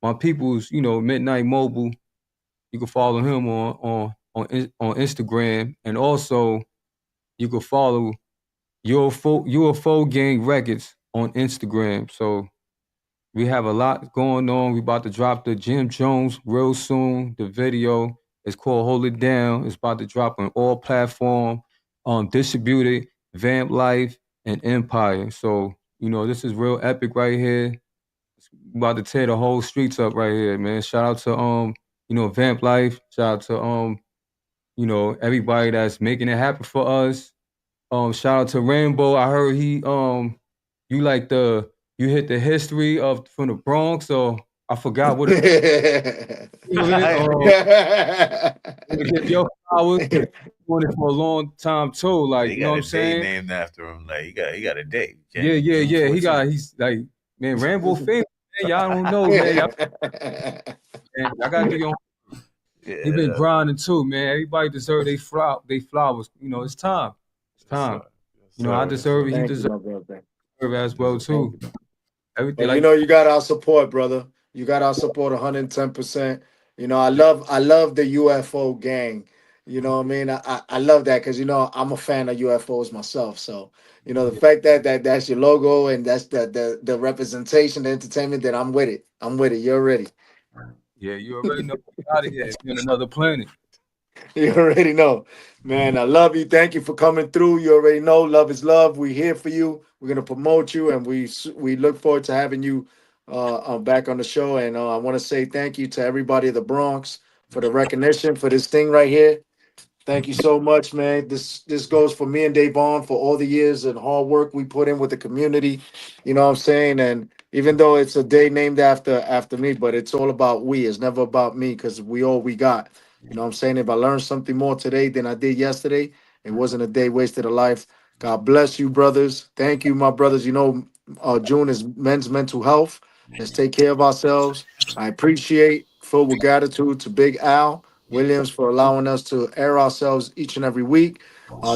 my people's, Midnight Mobile. You can follow him on Instagram, and also you can follow UFO Gang Records on Instagram. So we have a lot going on. We about to drop the Jim Jones real soon. The video is called Hold It Down. It's about to drop on all platforms, distributed, Vamp Life, and Empire. So this is real epic right here. About to tear the whole streets up right here, man. Shout out to Vamp Life. Shout out to everybody that's making it happen for us. Shout out to Rainbow. I heard you hit the history from the Bronx, so I forgot what it give your flowers. Doing it for a long time too. Like, you know what I'm saying? Named after him. Like he got a date. Yeah. He's like, man, Rambo famous. y'all don't know, man. Y'all gotta do your own. He been grinding too, man. Everybody deserve they flowers. You know, it's time. It's time. You know, I deserve it. He deserves it as well too. Everything. But you know, you got our support, brother. You got our support 110%. You know, I love the UFO gang. You know what I mean? I love that because, you know, I'm a fan of UFOs myself. So, you know, the fact that that's your logo and that's the representation, the entertainment, then I'm with it. I'm with it. You're ready. Yeah, you already know. Out of here. You're on another planet. You already know. Man, I love you. Thank you for coming through. You already know. Love is love. We're here for you. We're going to promote you, and we look forward to having you back on the show. And I want to say thank you to everybody of the Bronx for the recognition for this thing right here. Thank you so much, man. This goes for me and Davon for all the years and hard work we put in with the community. You know what I'm saying? And even though it's a day named after me, but it's all about we. It's never about me because we all we got. You know what I'm saying? If I learned something more today than I did yesterday, it wasn't a day wasted of life. God bless you, brothers. Thank you, my brothers. You know, June is men's mental health. Let's take care of ourselves. I appreciate, filled with gratitude to Big Al Williams for allowing us to air ourselves each and every week.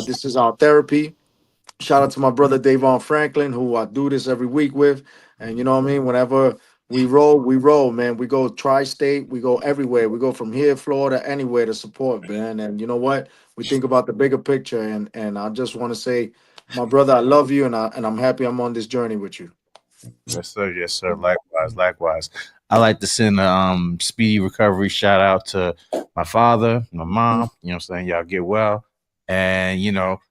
This is our therapy. Shout out to my brother Davon Franklin, who I do this every week with. And you know what I mean? Whenever we roll, man. We go tri-state, we go everywhere. We go from here, Florida, anywhere to support, man. And you know what? We think about the bigger picture. And I just want to say, my brother, I love you, and I'm happy I'm on this journey with you. Yes, sir. Yes, sir. Likewise. I like to send a speedy recovery shout out to my father, my mom. You know what I'm saying? Y'all get well. And, you know,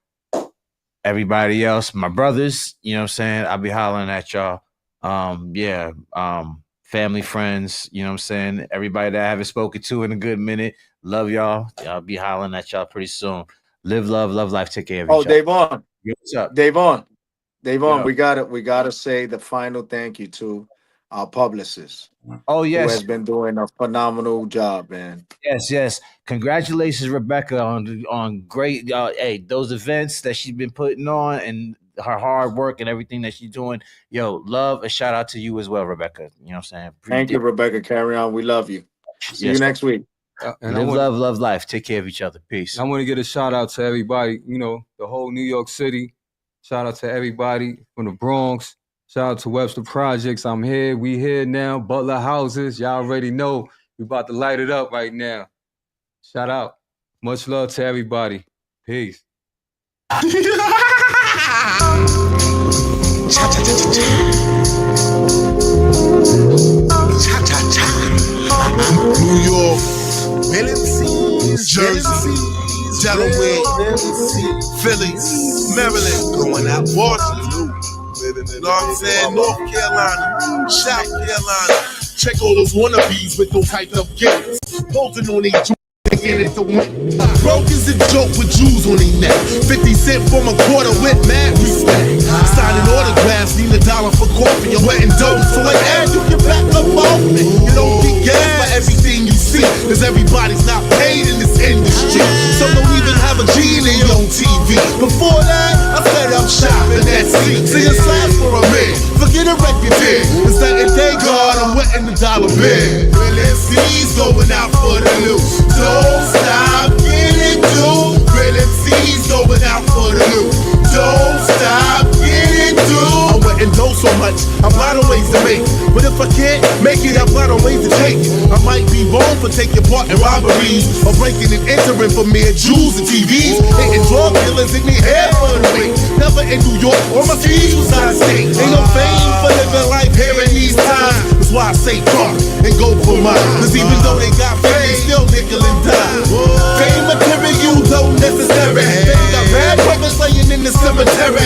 everybody else, my brothers, you know what I'm saying? I'll be hollering at y'all. Family, friends, you know what I'm saying? Everybody that I haven't spoken to in a good minute. Love y'all. I'll be hollering at y'all pretty soon. Live, love life. Take care of each other. Davon. What's up? Davon, Yeah. we gotta say the final thank you to our publicist. Oh, yes. Who has been doing a phenomenal job, man. Yes. Congratulations, Rebecca, on great those events that she's been putting on and her hard work and everything that she's doing. Yo, love a shout out to you as well, Rebecca. You know what I'm saying? Thank you, Rebecca. Carry on. We love you. See you next week. And love life. Take care of each other. Peace. I want to get a shout out to everybody, you know, the whole New York City. Shout out to everybody from the Bronx. Shout out to Webster Projects. I'm here. We here now. Butler Houses. Y'all already know. We about to light it up right now. Shout out. Much love to everybody. Peace. New York, Jersey, Delaware, Philly, Maryland, going out Washington. You know what I'm saying? North Carolina, South Carolina. Check all those wannabes with those hyped up kids. Posting on each in it to win. Broke is a joke with Jews on their neck. 50 cent from a quarter with mad respect. Signing autographs, need $1 for coffee. I'm wetting dope, so like, hey, you can back up off me. You don't get gas for everything you see, cause everybody's not paid in this industry. Some don't even have a G in their own TV. Before that, I set up shop in that seat. See a slash for a man, forget a record deal. It's that in day God, I'm wetting the dollar bill. Real MC's going out for the loot. Don't stop getting to. Real MC's going out for the loot. Don't stop getting to. I'm wetting dough so much, I'm out of ways to make it. But if I can't make it, I'm out of ways to take it. I might be wrong for taking part in robberies or breaking and entering for mere jewels and TVs. Hitting drug dealers in the hair for the week. Never in New York or my fees was out of state. Ain't no fame for living life here in these times. That's why I say talk and go for mine. Cause even though they got fame, they still nickel and dime. Fame material don't necessary. They got bad brothers laying in the cemetery.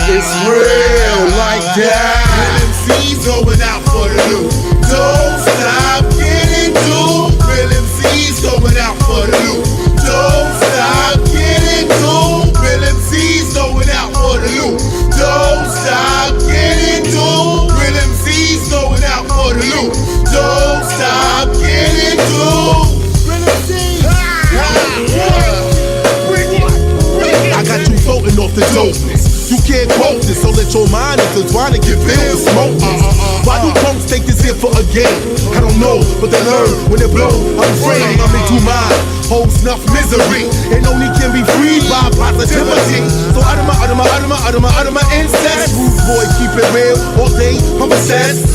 It's real like that. MC's going out for the loot. Don't stop getting to. Real MC's going out for the loot. Don't stop getting to. Real MC's going out for the loot. Don't stop getting to. Real MC's going out for the loot. Don't stop getting to. Real MC's. I got you floating off the dopeness. You can't quote this, so let your mind intertwine and get filled with smoke. Why do punks take this here for a game? I don't know, but they learn when they blow. I'm afraid I'm into mine. Whole snuff misery. It only can be freed by positivity. So out of my incest. Rude boy, keep it real all day. I'm obsessed.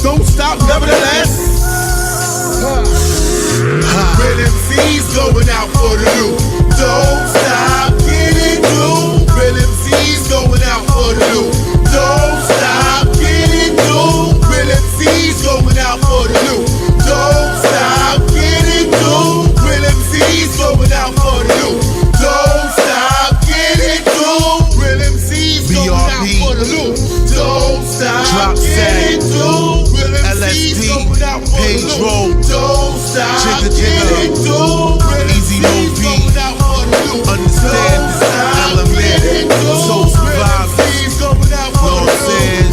Don't stop, nevertheless. Real MCs going out for the loot. Don't stop, get it through. Real MCs going out for the loot. Don't stop, get it through. Real MCs going out for the loot. Don't stop, get it through. Real MCs going out for the loot. Don't stop, get it through. Real MCs going out for the loot. Don't stop, get it through. Real MCs going out for the loot. Don't stop, get it through. Easy no beat. Understand this element. So survive. Know what I'm saying?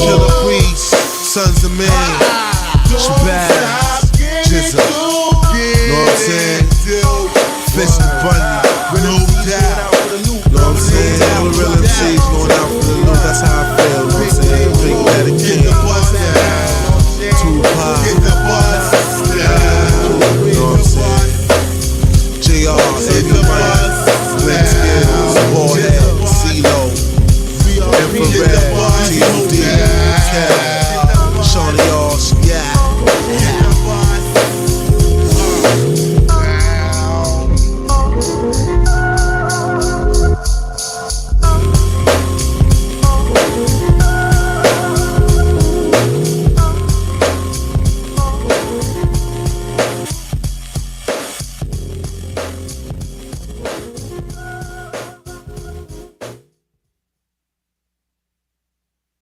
Killer Priest, Sons of Men, Shabazz, Jizza. Know what I'm saying? Fist and Bunny, no doubt. Know what I'm saying? All the real MCs going out for the loot. That's how I feel. Know what I'm saying? Big Daddy King.